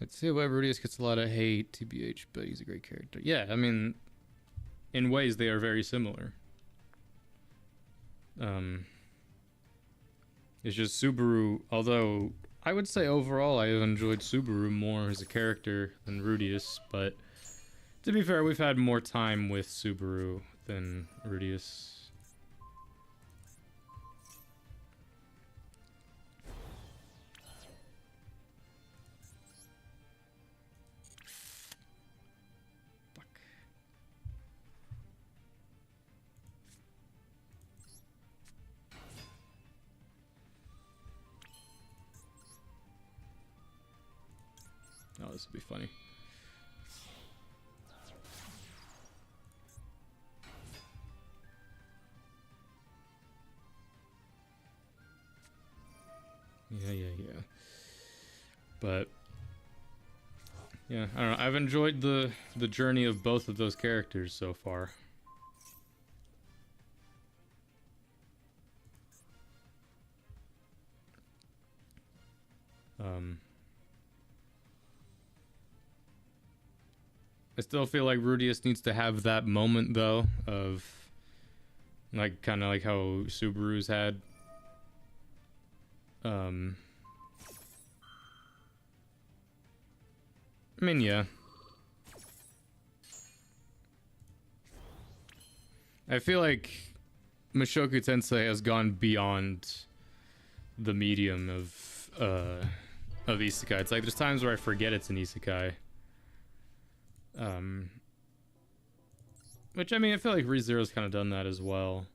Let's see why Rudius gets a lot of hate, TBH, but he's a great character. Yeah, I mean, in ways they are very similar. It's just Subaru, although I would say overall I have enjoyed Subaru more as a character than Rudius, but to be fair, we've had more time with Subaru than Rudius. Oh, this would be funny. Yeah. But yeah, I don't know. I've enjoyed the journey of both of those characters so far. I still feel like Rudius needs to have that moment though of like kind of like how Subaru's had. I mean, yeah. I feel like Mushoku Tensei has gone beyond the medium of isekai. It's like there's times where I forget it's an isekai. Which, I mean, I feel like ReZero's kind of done that as well.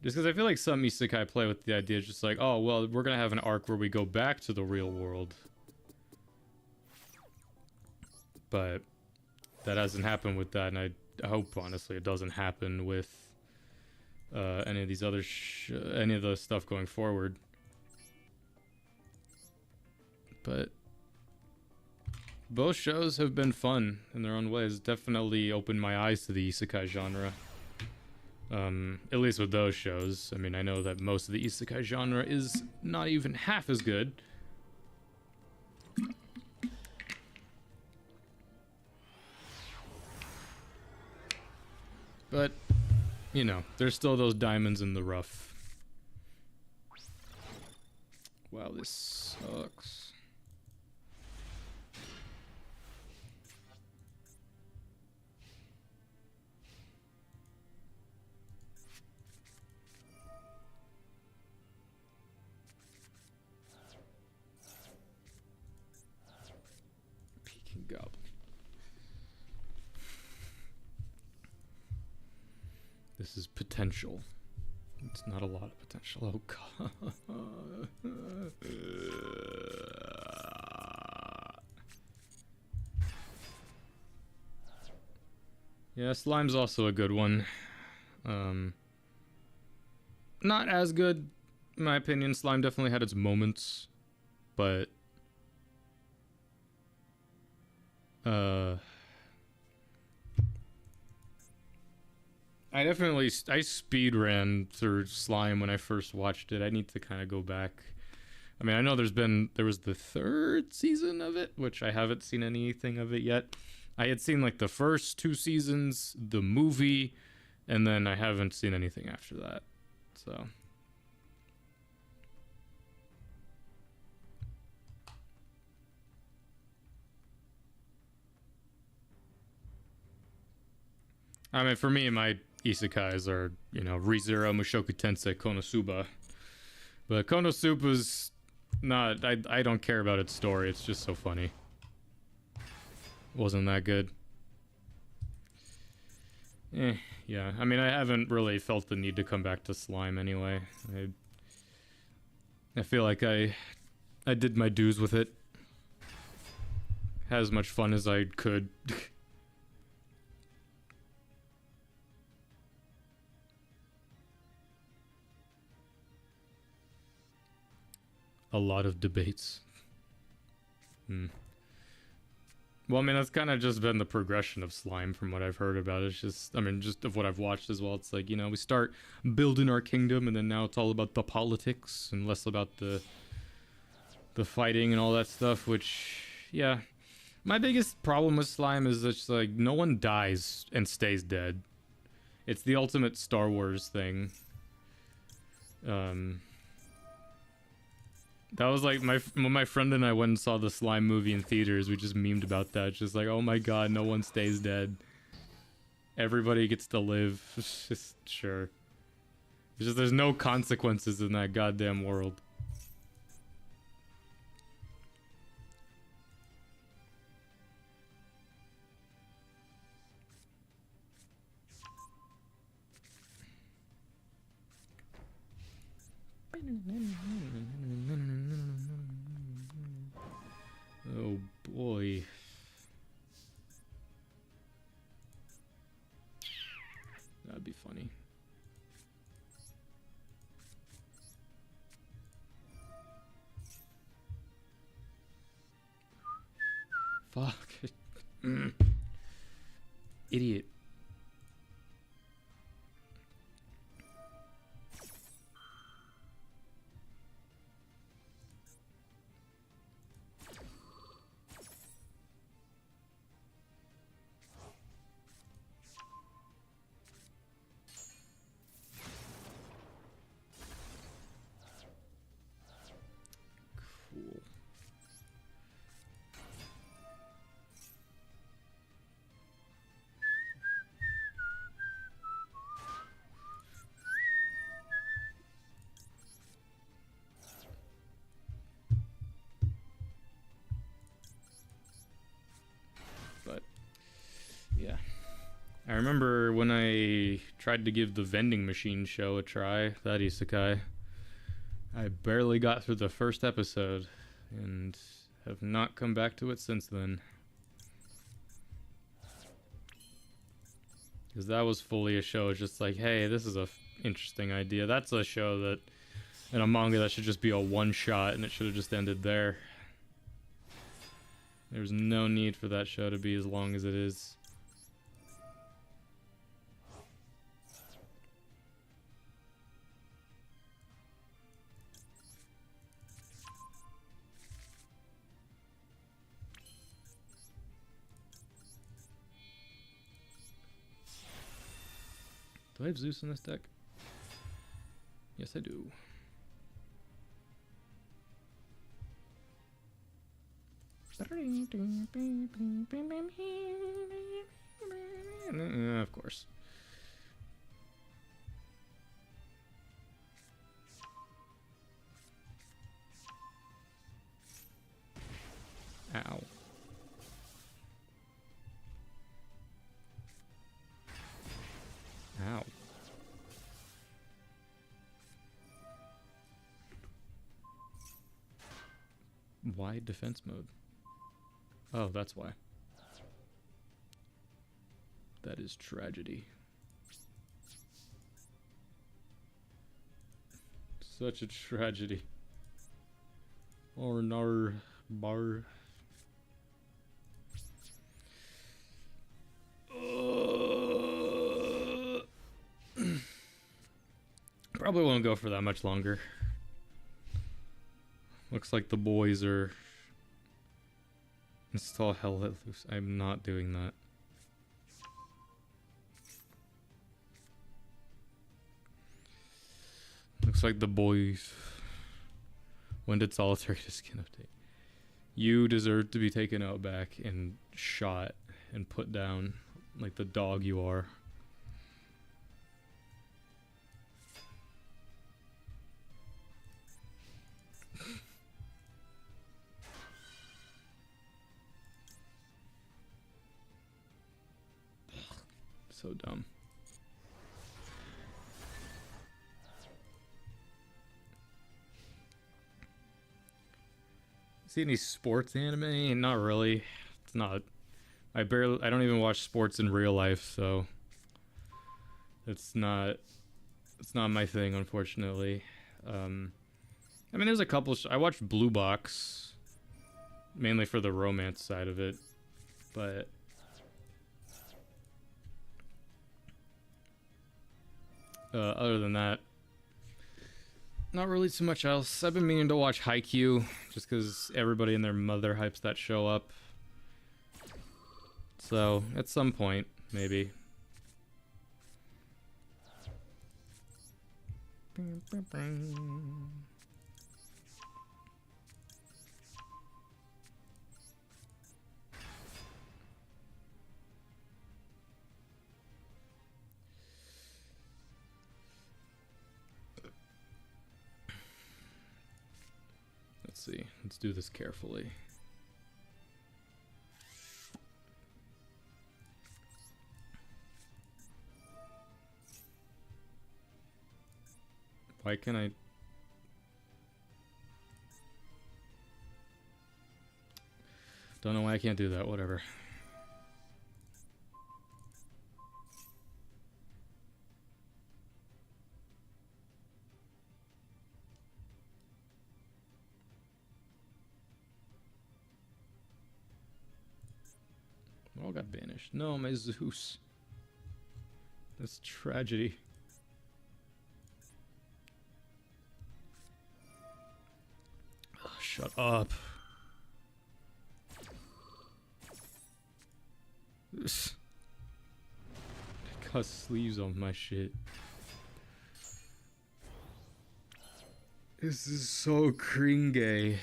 Just because I feel like some isekai play with the idea, just like, oh, well, we're going to have an arc where we go back to the real world. But that hasn't happened with that, and I hope, honestly, it doesn't happen with any of these other any of the stuff going forward. But both shows have been fun in their own ways. Definitely opened my eyes to the isekai genre. At least with those shows. I mean, I know that most of the isekai genre is not even half as good. But, you know, there's still those diamonds in the rough. Wow, this sucks. Peking Goblin. This is potential. It's not a lot of potential. Oh god. Yeah, Slime's also a good one. Not as good, in my opinion. Slime definitely had its moments, but I speed ran through Slime when I first watched it. I need to kind of go back. I mean, I know there was the third season of it, which I haven't seen anything of it yet. I had seen like the first 2 seasons, the movie, and then I haven't seen anything after that. So I mean, for me, my isekais are, you know, ReZero, Mushoku Tensei, Konosuba. But Konosuba's not, I don't care about its story, it's just so funny. Wasn't that good. Yeah, I mean, I haven't really felt the need to come back to Slime anyway. I feel like I did my dues with it. Had as much fun as I could. A lot of debates. Well, I mean, that's kind of just been the progression of Slime from what I've heard about it. It's just, I mean, just of what I've watched as well. It's like, you know, we start building our kingdom, and then now it's all about the politics and less about the fighting and all that stuff, which, yeah. My biggest problem with Slime is that, like, no one dies and stays dead. It's the ultimate Star Wars thing. That was like when my friend and I went and saw the Slime movie in theaters. We just memed about that. It's just like, oh my god, no one stays dead. Everybody gets to live. It's just, sure. It's just, there's no consequences in that goddamn world. Oh boy. That'd be funny. Fuck. Idiot. I remember when I tried to give the vending machine show a try, that isekai, I barely got through the first episode and have not come back to it since then. Because that was fully a show, just like, hey, this is a interesting idea. That's a show that, in a manga, that should just be a one-shot and it should have just ended there. There's no need for that show to be as long as it is. Do I have Zeus in this deck? Yes, I do. Of course. Ow. Ow. Why defense mode? Oh, that's why. That is tragedy. Such a tragedy. Or nar bar. Probably won't go for that much longer. Looks like the boys are... Install Hell Let Loose. I'm not doing that. Looks like the boys... When did Solitary Skin update? You deserve to be taken out back and shot and put down like the dog you are. So dumb. See any sports anime? Not really. It's not. I don't even watch sports in real life, so it's not my thing, unfortunately. I mean, there's a couple. I watched Blue Box mainly for the romance side of it, but other than that, not really too much else. I've been meaning to watch Haikyuu just because everybody and their mother hypes that show up. So, at some point, maybe. Let's see. Let's do this carefully. Why can I... Don't know why I can't do that, whatever. All got banished. No, my Zeus. That's tragedy. Oh, shut up. This. I got sleeves on my shit. This is so cringe.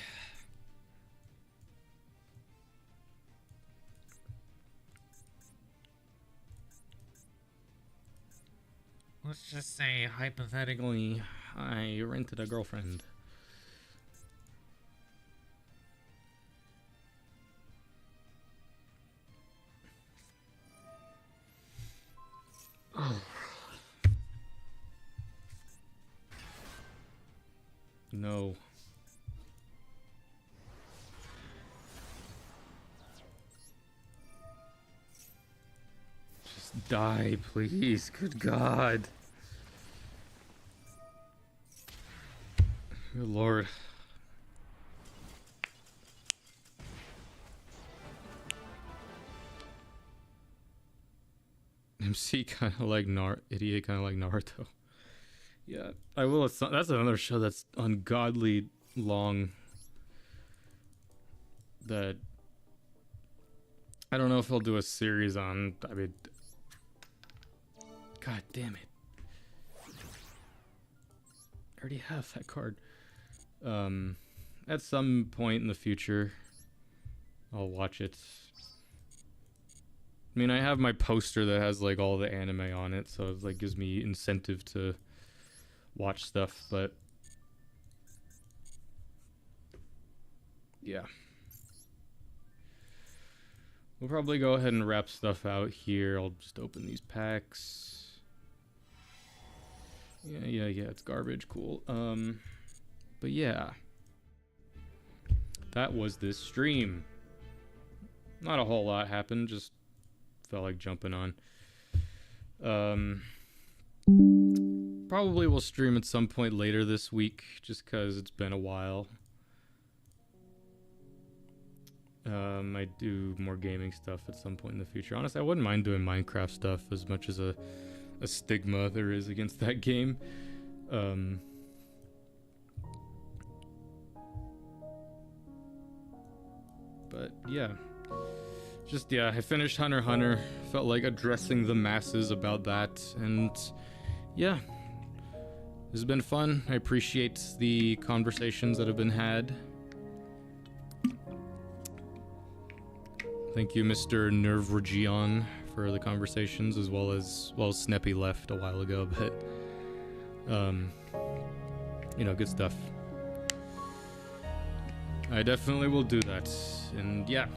Let's just say, hypothetically, I rented a girlfriend. no. Just die, please. Good God. Good Lord. MC kind of like Idiot kind of like Naruto. Yeah, I will. That's another show that's ungodly long. That I don't know if I'll do a series on. I mean, God damn it! I already have that card. At some point in the future, I'll watch it. I mean, I have my poster that has like all the anime on it, so it like gives me incentive to watch stuff, but yeah. We'll probably go ahead and wrap stuff out here. I'll just open these packs. Yeah, it's garbage. Cool. But yeah. That was this stream. Not a whole lot happened, just felt like jumping on. Probably will stream at some point later this week, just because it's been a while. I do more gaming stuff at some point in the future. Honestly, I wouldn't mind doing Minecraft stuff as much as a stigma there is against that game. But yeah. I finished Hunter x Hunter. Felt like addressing the masses about that, and yeah. This has been fun. I appreciate the conversations that have been had. Thank you, Mr. Nervregion, for the conversations, as well as Sneppy left a while ago, but good stuff. I definitely will do that, and yeah.